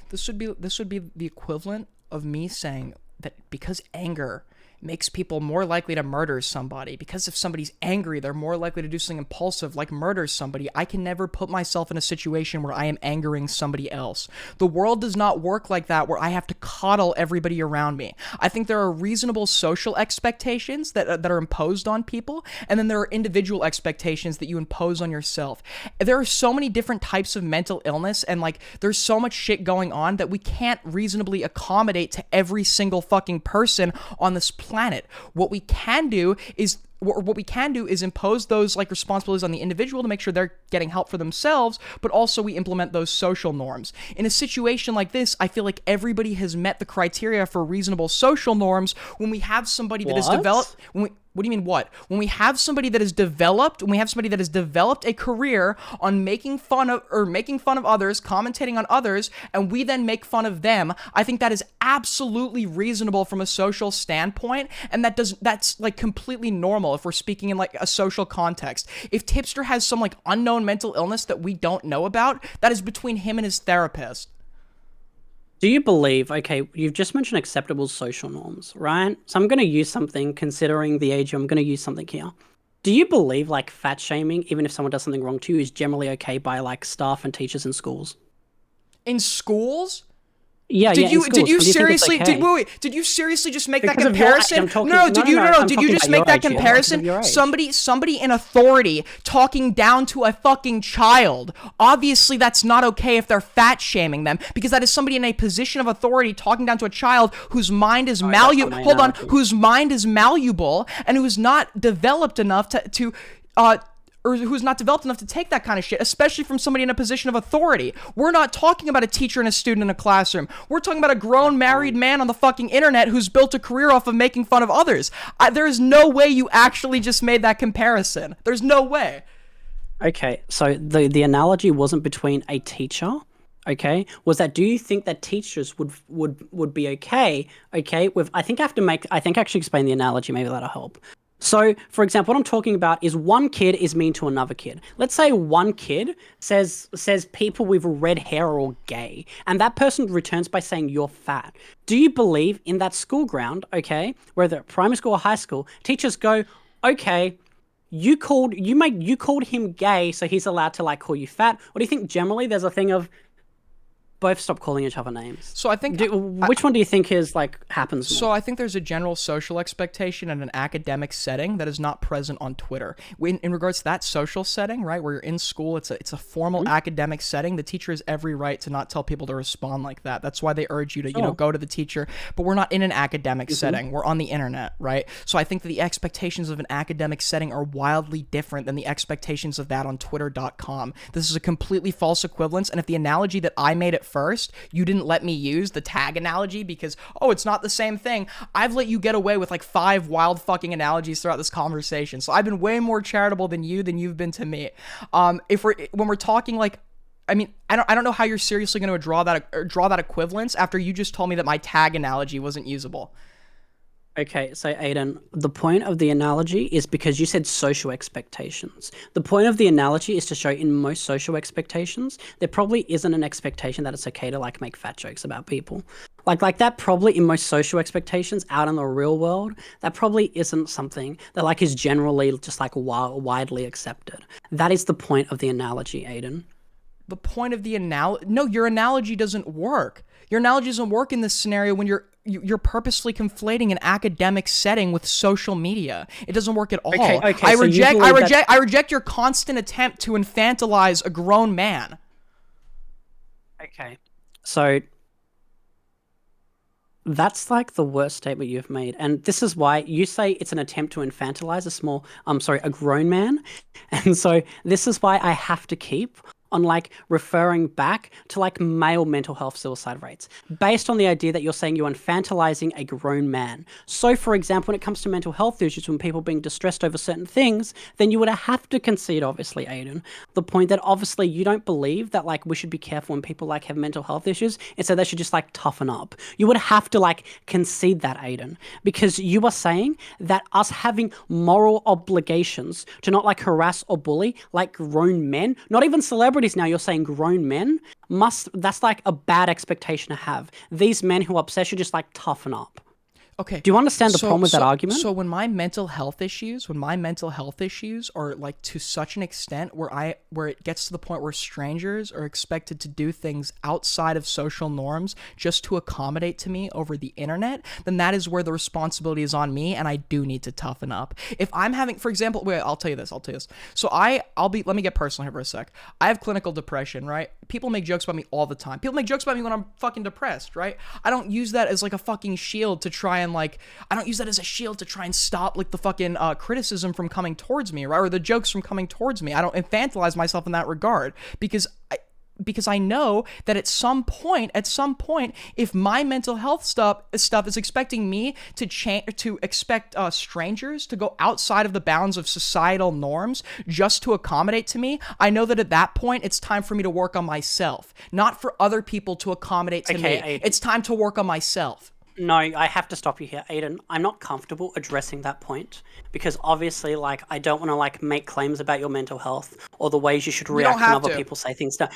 this would be the equivalent of me saying that because anger makes people more likely to murder somebody, because if somebody's angry, they're more likely to do something impulsive like murder somebody, I can never put myself in a situation where I am angering somebody else. The world does not work like that, where I have to coddle everybody around me. I think there are reasonable social expectations that are imposed on people, and then there are individual expectations that you impose on yourself. There are so many different types of mental illness, and like there's so much shit going on that we can't reasonably accommodate to every single fucking person on this planet. What we can do is impose those like responsibilities on the individual to make sure they're getting help for themselves, but also we implement those social norms. In a situation like this, I feel like everybody has met the criteria for reasonable social norms when we have somebody that is developed. What do you mean what? When we have somebody that has developed a career on making fun of others, commentating on others, and we then make fun of them, I think that is absolutely reasonable from a social standpoint, and that's like completely normal if we're speaking in like a social context. If Tipster has some like unknown mental illness that we don't know about, that is between him and his therapist. Do you believe, okay, you've just mentioned acceptable social norms, right? So I'm going to use something, considering the age, I'm going to use something here. Do you believe like fat shaming, even if someone does something wrong to you, is generally okay by like staff and teachers in schools? In schools? Yeah, did you seriously just make that comparison? Did you just make that comparison? Somebody in authority talking down to a fucking child. Obviously that's not okay if they're fat shaming them, because that is somebody in a position of authority talking down to a child whose mind is malleable and who is not developed enough or who's not developed enough to take that kind of shit, especially from somebody in a position of authority. We're not talking about a teacher and a student in a classroom. We're talking about a grown married man on the fucking internet who's built a career off of making fun of others. There is no way you actually just made that comparison. There's no way. Okay, so the analogy wasn't between a teacher, okay, was that do you think that teachers would be okay with, I think I actually explain the analogy, maybe that'll help. So, for example, what I'm talking about is one kid is mean to another kid. Let's say one kid says people with red hair are all gay, and that person returns by saying you're fat. Do you believe in that school ground, okay, whether primary school or high school, teachers go, okay, you called him gay, so he's allowed to like call you fat? Or do you think generally there's a thing of both stop calling each other names? So I think which one do you think is like happens more? So I think there's a general social expectation in an academic setting that is not present on Twitter. In regards to that social setting, right, where you're in school, it's a formal academic setting. The teacher has every right to not tell people to respond like that. That's why they urge you to go to the teacher. But we're not in an academic setting. We're on the internet, right? So I think that the expectations of an academic setting are wildly different than the expectations of that on Twitter.com. This is a completely false equivalence. And if the analogy that I made at first, you didn't let me use the tag analogy because, it's not the same thing. I've let you get away with like 5 wild fucking analogies throughout this conversation. So I've been way more charitable than you've been to me. When we're talking like, I mean, I don't know how you're seriously going to draw that equivalence after you just told me that my tag analogy wasn't usable. Okay, so Aiden, the point of the analogy is because you said social expectations. The point of the analogy is to show in most social expectations, there probably isn't an expectation that it's okay to like make fat jokes about people. Like that probably in most social expectations out in the real world, that probably isn't something that like is generally just like widely accepted. That is the point of the analogy, Aiden. the point of the analogy. No, your analogy doesn't work. Your analogy doesn't work in this scenario when you're purposely conflating an academic setting with social media. It doesn't work at all. Okay, I so you reject your constant attempt to infantilize a grown man. Okay, so that's like the worst statement you've made, and this is why you say it's an attempt to infantilize a grown man, and so this is why I have to keep on like referring back to like male mental health suicide rates based on the idea that you're saying you're infantilizing a grown man. So for example, when it comes to mental health issues, when people are being distressed over certain things, then you would have to concede, obviously, Aiden, the point that obviously you don't believe that like we should be careful when people like have mental health issues, and so they should just like toughen up. You would have to like concede that, Aiden, because you are saying that us having moral obligations to not like harass or bully like grown men, not even celebrities now, you're saying grown men, that's like a bad expectation to have. These men who are upset should just like toughen up. Okay. Do you understand the problem with that argument? So when my mental health issues are like to such an extent where it gets to the point where strangers are expected to do things outside of social norms just to accommodate to me over the internet, then that is where the responsibility is on me, and I do need to toughen up. If I'm having, for example, wait, I'll tell you this. So let me get personal here for a sec. I have clinical depression, right? People make jokes about me all the time. People make jokes about me when I'm fucking depressed, right? I don't use that as like a fucking shield to try and like, I don't use that as a shield to try and stop like the fucking criticism from coming towards me, right? Or the jokes from coming towards me. I don't infantilize myself in that regard because I know that at some point, if my mental health stuff is expecting me to expect strangers to go outside of the bounds of societal norms just to accommodate to me, I know that at that point it's time for me to work on myself, not for other people to accommodate to me. It's time to work on myself. No, I have to stop you here, Aiden. I'm not comfortable addressing that point because obviously, like, I don't want to like make claims about your mental health or the ways you should react when other people say things. No.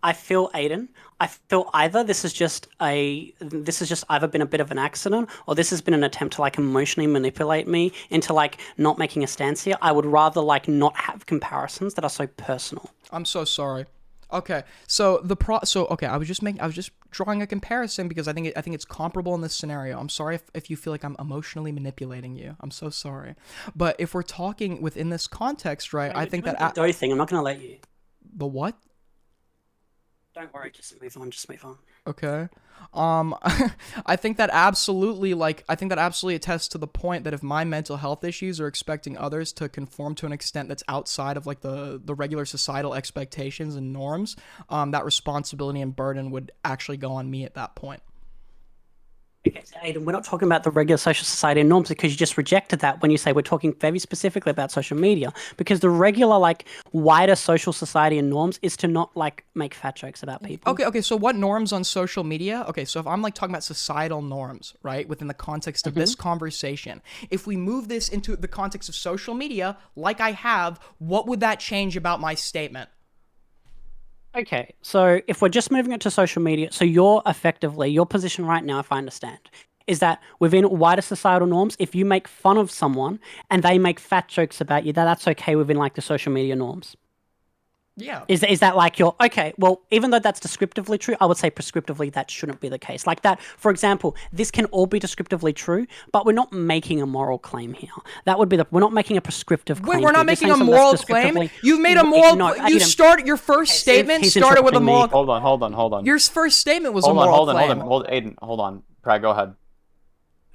I feel, Aiden. I feel either this has just either been a bit of an accident or this has been an attempt to like emotionally manipulate me into like not making a stance here. I would rather like not have comparisons that are so personal. I'm so sorry. Okay, so I was just drawing a comparison because I think it's comparable in this scenario. I'm sorry if you feel like I'm emotionally manipulating you. I'm so sorry, but if we're talking within this context, right? I think that the thing. I'm not gonna let you. The what? Don't worry, just move on. Okay. I think that absolutely attests to the point that if my mental health issues are expecting others to conform to an extent that's outside of like the regular societal expectations and norms, that responsibility and burden would actually go on me at that point. Okay, so Aiden, we're not talking about the regular social society norms because you just rejected that when you say we're talking very specifically about social media, because the regular like wider social society and norms is to not like make fat jokes about people. Okay, so what norms on social media? Okay, so if I'm like talking about societal norms, right, within the context of this conversation, if we move this into the context of social media, like I have, what would that change about my statement? Okay, so if we're just moving it to social media, so your position right now, if I understand, is that within wider societal norms, if you make fun of someone and they make fat jokes about you, that's okay within like the social media norms. Yeah. Is that like your okay? Well, even though that's descriptively true, I would say prescriptively that shouldn't be the case. Like that, for example, this can all be descriptively true, but we're not making a moral claim here. That would be we're not making a prescriptive claim. Wait, we're not making a moral claim. You've made a moral. Your first statement started with a moral. Hold on. Your first statement was a moral claim. Aiden, hold on. Prag, go ahead.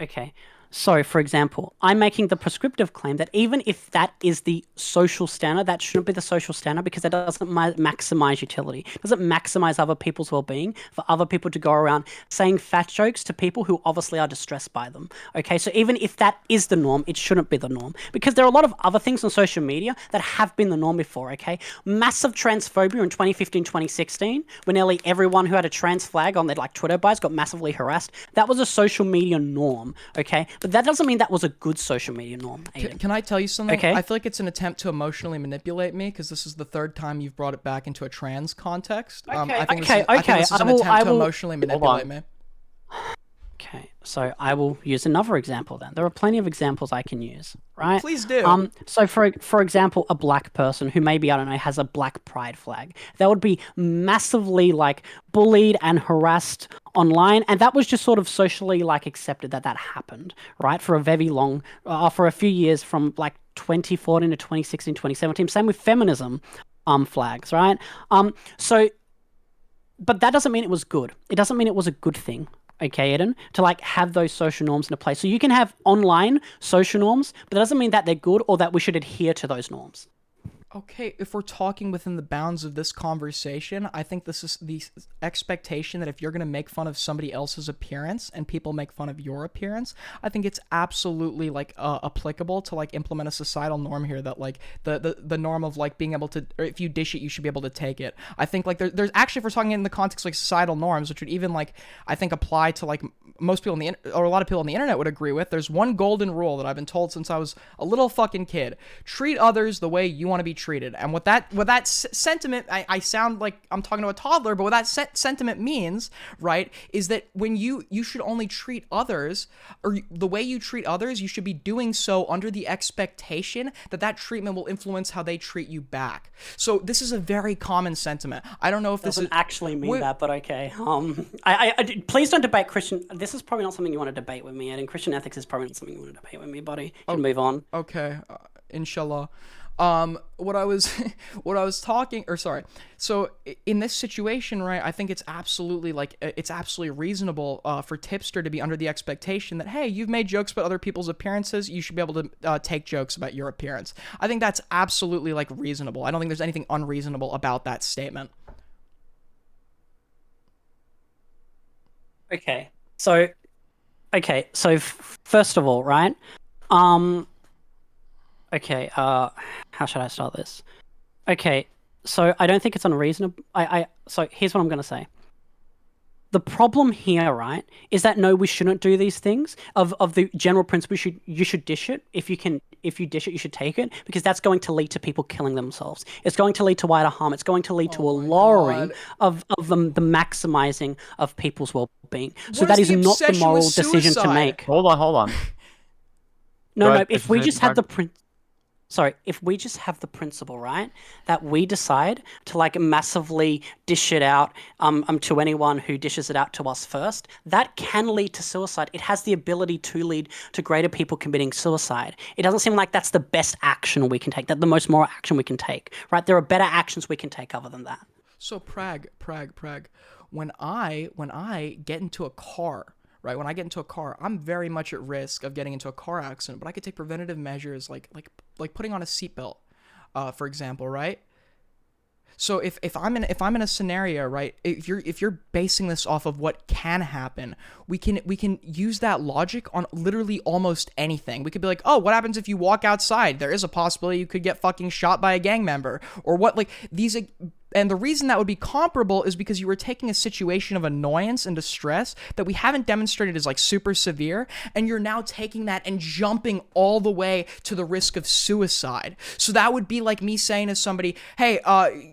Okay. So, for example, I'm making the prescriptive claim that even if that is the social standard, that shouldn't be the social standard because that doesn't maximize utility. It doesn't maximize other people's well-being for other people to go around saying fat jokes to people who obviously are distressed by them. Okay, so even if that is the norm, it shouldn't be the norm because there are a lot of other things on social media that have been the norm before, okay? Massive transphobia in 2015, 2016, when nearly everyone who had a trans flag on their like Twitter bios got massively harassed. That was a social media norm, okay? But that doesn't mean that was a good social media norm. Can I tell you something? Okay. I feel like it's an attempt to emotionally manipulate me because this is the third time you've brought it back into a trans context. I think this is an attempt to emotionally manipulate me. Okay, So I will use another example then. There are plenty of examples I can use, right? Please do. So for example, a black person who maybe, I don't know, has a black pride flag, that would be massively like bullied and harassed online, and that was just sort of socially like accepted that that happened, right? For a very long, for a few years from like 2014 to 2016, 2017. Same with feminism, flags, right? So, but that doesn't mean it was good. It doesn't mean it was a good thing. Okay, Eden, to like have those social norms in place. So you can have online social norms, but that doesn't mean that they're good or that we should adhere to those norms. Okay, if we're talking within the bounds of this conversation, I think this is the expectation that if you're going to make fun of somebody else's appearance and people make fun of your appearance, I think it's absolutely like applicable to like implement a societal norm here that like the norm of like being able to, or if you dish it, you should be able to take it. I think like there's actually, if we're talking in the context of like societal norms, which would even like I think apply to like most people or a lot of people on the internet would agree with. There's one golden rule that I've been told since I was a little fucking kid: treat others the way you want to be treated. And what that sentiment, I sound like I'm talking to a toddler, but what that sentiment means, right, is that when you should only treat others, or the way you treat others, you should be doing so under the expectation that that treatment will influence how they treat you back. So this is a very common sentiment. I don't know if this Doesn't is actually mean that, but okay. I please don't debate Christian. This is probably not something you want to debate with me, and Christian ethics is probably not something you want to debate with me, buddy. You should move on. okay. Inshallah. What I was talking, or sorry. So in this situation, right, I think it's absolutely reasonable for Tipster to be under the expectation that, hey, you've made jokes about other people's appearances, you should be able to take jokes about your appearance. I think that's absolutely like reasonable. I don't think there's anything unreasonable about that statement. Okay. So first of all, right? Okay, how should I start this? Okay, so I don't think it's unreasonable. So here's what I'm gonna say. The problem here, right, is that no, we shouldn't do these things. Of the general principle, you should dish it. If you dish it, you should take it, because that's going to lead to people killing themselves. It's going to lead to wider harm. It's going to lead to a lowering of the maximizing of people's well-being. So that is not the moral decision to make. Hold on. No, if we just have if we just have the principle, right, that we decide to like massively dish it out to anyone who dishes it out to us first, that can lead to suicide. It has the ability to lead to greater people committing suicide. It doesn't seem like that's the best action we can take, that the most moral action we can take, right? There are better actions we can take other than that. So Prag, when I get into a car, right? When I get into a car, I'm very much at risk of getting into a car accident, but I could take preventative measures like putting on a seatbelt, for example, right? So if I'm in a scenario, right, if you're basing this off of what can happen, we can use that logic on literally almost anything. We could be like, oh, what happens if you walk outside? There is a possibility you could get fucking shot by a gang member, or what, like these. And the reason that would be comparable is because you were taking a situation of annoyance and distress that we haven't demonstrated is like super severe, and you're now taking that and jumping all the way to the risk of suicide. So that would be like me saying to somebody, hey,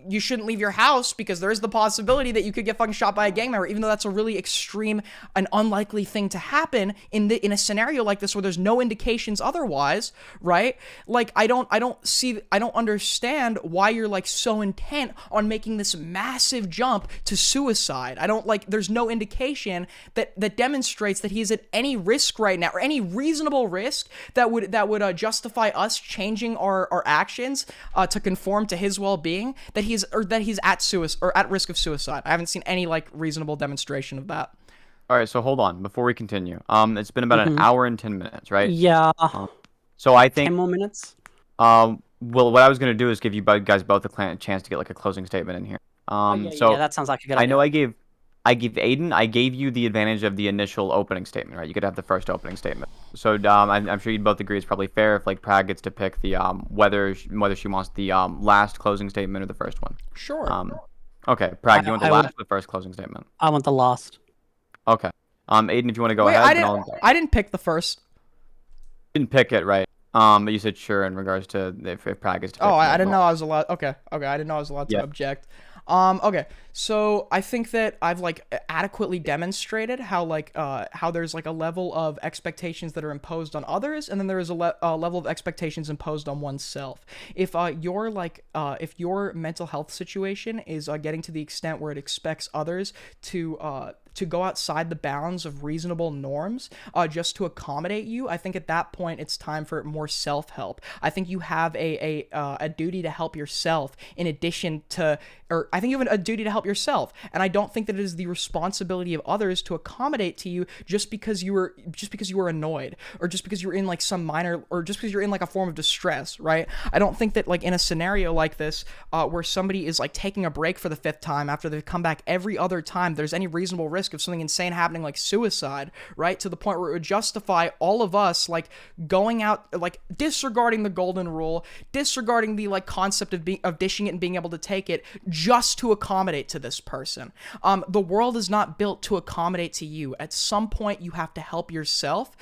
you shouldn't leave your house because there is the possibility that you could get fucking shot by a gang member, even though that's a really extreme and unlikely thing to happen in a scenario like this where there's no indications otherwise, right? Like I don't understand why you're like so intent on making this massive jump to suicide. There's no indication that demonstrates that he's at any risk right now, or any reasonable risk that would justify us changing our actions to conform to his well-being, that he's at suicide or at risk of suicide. I haven't seen any like reasonable demonstration of that. All right, so hold on before we continue. It's been about an hour and 10 minutes, right? Yeah. So I think 10 more minutes. Well, what I was gonna do is give you guys both a chance to get like a closing statement in here. Yeah, that sounds like a good idea. I know I gave Aiden, I gave you the advantage of the initial opening statement, right? You could have the first opening statement. So I'm sure you'd both agree it's probably fair if like Prag gets to pick the whether she wants the last closing statement or the first one. Sure. Okay, Prag, do you want the last or the first closing statement? I want the last. Okay. Aiden, if you want to go Wait, ahead. I didn't pick the first. Didn't pick it, right? But you said sure in regards to if Prag is to pick I didn't know I was allowed. Okay, I didn't know I was allowed to object. Okay. So I think that I've like adequately demonstrated how there's like a level of expectations that are imposed on others, and then there is a level of expectations imposed on oneself. If your mental health situation is getting to the extent where it expects others to go outside the bounds of reasonable norms just to accommodate you, I think at that point it's time for more self-help. I think you have a duty to help yourself in addition to, or I think you have a duty to help yourself, and I don't think that it is the responsibility of others to accommodate to you just because you were annoyed, or just because you were in like some minor, or just because you're in like a form of distress, right? I don't think that like in a scenario like this where somebody is like taking a break for the fifth time after they've come back every other time, there's any reasonable risk of something insane happening like suicide, right? To the point where it would justify all of us like going out, like disregarding the golden rule, disregarding the like concept of dishing it and being able to take it just to accommodate to this person. The world is not built to accommodate to you. At some point you have to help yourself.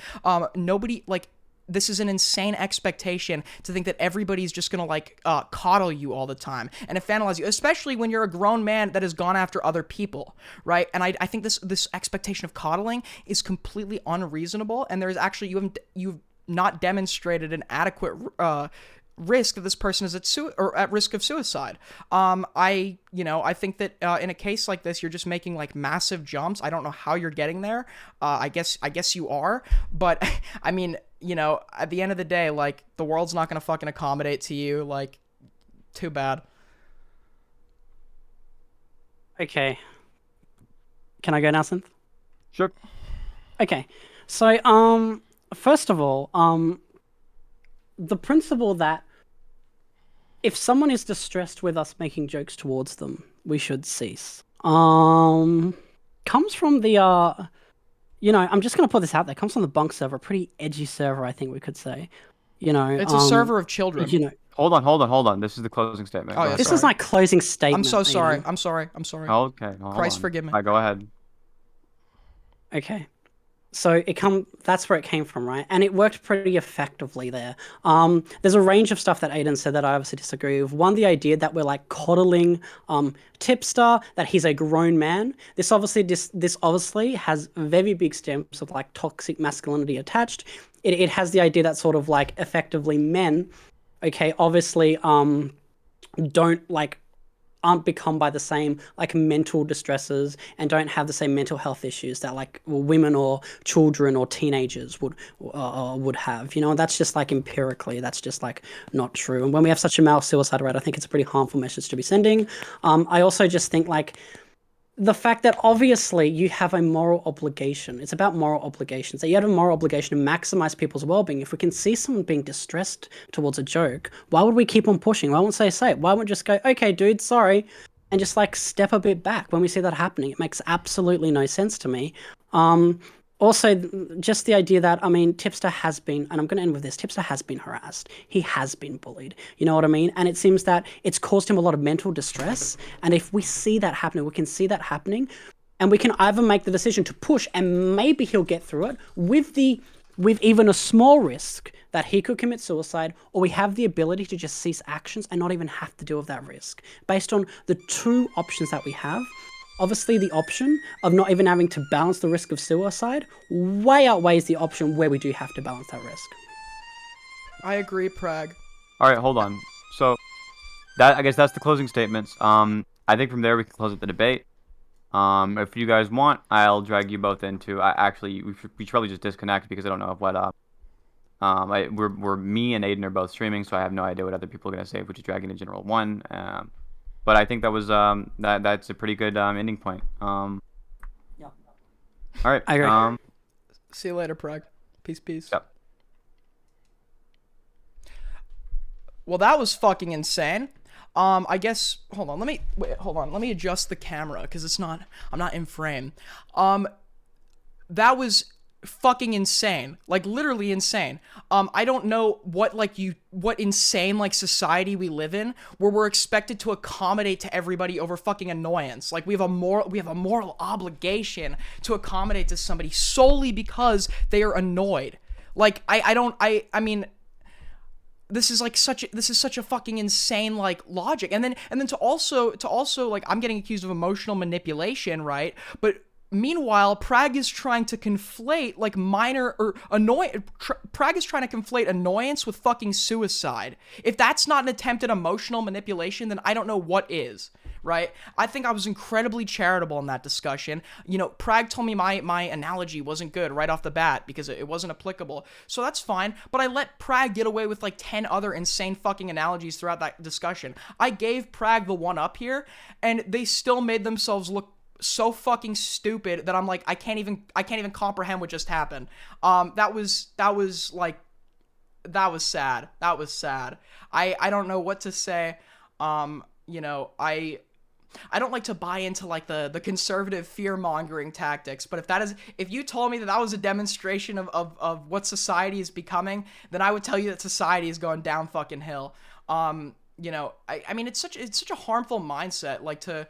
This is an insane expectation to think that everybody's just gonna like coddle you all the time and infantilize you, especially when you're a grown man that has gone after other people, right? And I think this expectation of coddling is completely unreasonable, and there's actually you've not demonstrated an adequate risk that this person is at risk of suicide. I think that in a case like this, you're just making like massive jumps. I don't know how you're getting there. I guess you are, but I mean, at the end of the day, like the world's not gonna fucking accommodate to you. Like, too bad. Okay. Can I go now, Synth? Sure. Okay. So, first of all, the principle that if someone is distressed with us making jokes towards them, we should cease. Comes from the I'm just gonna put this out there. Comes from the bunk server, a pretty edgy server, I think we could say. It's a server of children. Hold on. This is the closing statement. Oh, yeah, this is my closing statement. I'm so sorry. I'm sorry. Okay. Christ forgive me. All right, go ahead. Okay. So that's where it came from, right? And it worked pretty effectively there. There's a range of stuff that Aiden said that I obviously disagree with. One, the idea that we're like coddling Tipster, that he's a grown man. This obviously has very big stems of like toxic masculinity attached. It has the idea that sort of like effectively men, okay, obviously aren't become by the same like mental distresses and don't have the same mental health issues that like women or children or teenagers would have. And that's just like empirically, that's just like not true. And when we have such a male suicide rate, I think it's a pretty harmful message to be sending. I also just think like the fact that obviously you have a moral obligation. It's about moral obligations. That you have a moral obligation to maximize people's well-being. If we can see someone being distressed towards a joke, why would we keep on pushing? Why won't say it? Why won't just go, okay, dude, sorry, and just like step a bit back when we see that happening? It makes absolutely no sense to me. Also, just the idea that, Tipster has been, and I'm going to end with this, Tipster has been harassed. He has been bullied. You know what I mean? And it seems that it's caused him a lot of mental distress. And if we see that happening, we can see that happening, and we can either make the decision to push, and maybe he'll get through it with even a small risk that he could commit suicide, or we have the ability to just cease actions and not even have to deal with that risk. Based on the two options that we have, obviously the option of not even having to balance the risk of suicide way outweighs the option where we do have to balance that risk. I agree, Prag. All right, hold on. So, I guess that's the closing statements. I think from there we can close up the debate. If you guys want, I'll drag you both into. We should probably just disconnect because I don't know of what. Me and Aiden are both streaming, so I have no idea what other people are gonna say, which is dragging to General 1. But I think that was that's a pretty good ending point. Yeah. All right. I agree. See you later, Prag. Peace. Yep. Well, that was fucking insane. I guess hold on. Let me adjust the camera because I'm not in frame. That was fucking insane, like literally insane. I don't know what insane like society we live in where we're expected to accommodate to everybody over fucking annoyance. Like we have a moral obligation to accommodate to somebody solely because they are annoyed. Like I mean this is such a fucking insane like logic. And then to also like, I'm getting accused of emotional manipulation, right? But meanwhile, Prag is trying to conflate like minor or Prag is trying to conflate annoyance with fucking suicide. If that's not an attempt at emotional manipulation, then I don't know what is. Right? I think I was incredibly charitable in that discussion. You know, Prag told me my analogy wasn't good right off the bat because it wasn't applicable. So that's fine, but I let Prag get away with like 10 other insane fucking analogies throughout that discussion. I gave Prag the one up here, and they still made themselves look so fucking stupid that I'm like, I can't even comprehend what just happened. That was sad. That was sad. I don't know what to say. You know, I don't like to buy into like the conservative fear-mongering tactics, but if you told me that was a demonstration of what society is becoming, then I would tell you that society is going down fucking hill. You know, I mean, it's such a harmful mindset, like to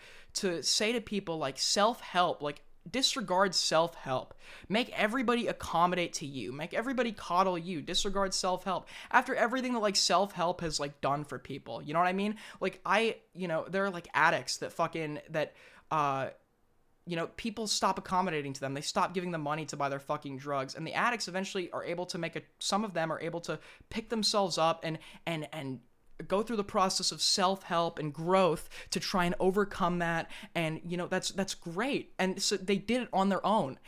say to people like self-help, like disregard self-help, make everybody accommodate to you, make everybody coddle you, disregard self-help after everything that like self-help has like done for people. You know what I mean? Like you know, there are like addicts that you know, people stop accommodating to them. They stop giving them money to buy their fucking drugs, and the addicts eventually are able to some of them are able to pick themselves up and go through the process of self-help and growth to try and overcome that. And you know, that's great. And so they did it on their own.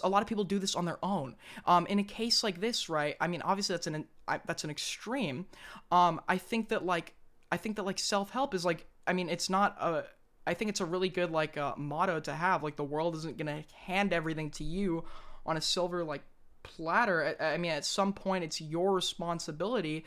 A lot of people do this on their own. In a case like this, right, I mean, obviously that's an extreme. I think that like self-help is like, I mean, I think it's a really good like motto to have. Like, the world isn't gonna hand everything to you on a silver like platter. I mean, at some point it's your responsibility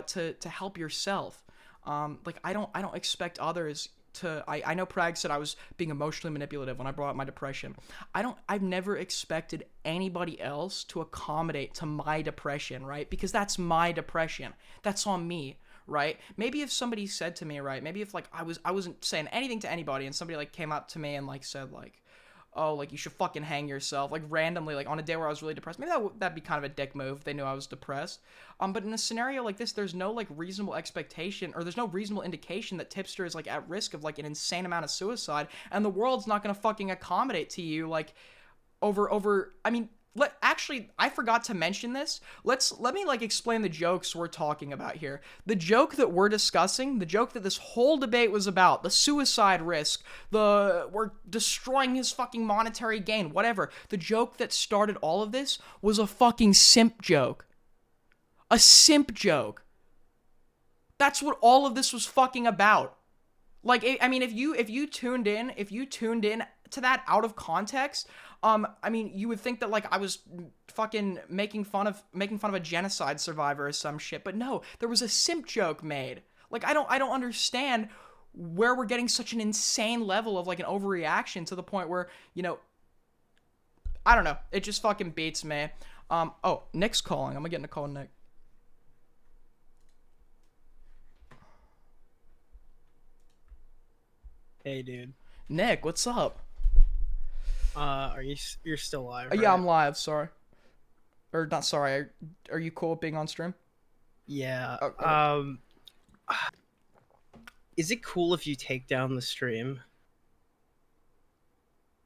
to help yourself. Like, I don't expect others to. I know Prag said I was being emotionally manipulative when I brought up my depression. I've never expected anybody else to accommodate to my depression, right? Because that's my depression. That's on me, right? Maybe if somebody said to me, right? Maybe if like I wasn't saying anything to anybody, and somebody like came up to me and like said like, oh, like, you should fucking hang yourself, like, randomly, like, on a day where I was really depressed. Maybe that'd be kind of a dick move if they knew I was depressed. But in a scenario like this, there's no, like, reasonable expectation, or there's no reasonable indication that Tipster is, like, at risk of, like, an insane amount of suicide, and the world's not gonna fucking accommodate to you, like, I mean, actually, I forgot to mention this. Let me like explain the jokes we're talking about here. The joke that we're discussing, the joke that this whole debate was about, the suicide risk, we're destroying his fucking monetary gain, whatever. The joke that started all of this was a fucking simp joke. A simp joke. That's what all of this was fucking about. Like, I mean, if you tuned in to that out of context, I mean, you would think that like I was fucking making fun of a genocide survivor or some shit, but no, there was a simp joke made. Like, I don't understand where we're getting such an insane level of like an overreaction to the point where, you know, I don't know, it just fucking beats me. Oh, Nick's calling. I'm gonna get in a call with Nick. Hey, dude. Nick, what's up? You're still live, right? Yeah, I'm live, sorry. Or not sorry. Are you cool with being on stream? Yeah. Okay. Is it cool if you take down the stream?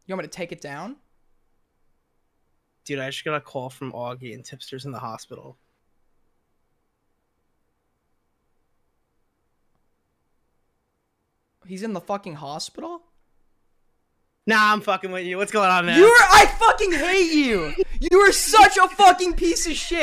You want me to take it down? Dude, I just got a call from Augie, and Tipster's in the hospital. He's in the fucking hospital? Nah, I'm fucking with you. What's going on, man? I fucking hate you! You are such a fucking piece of shit!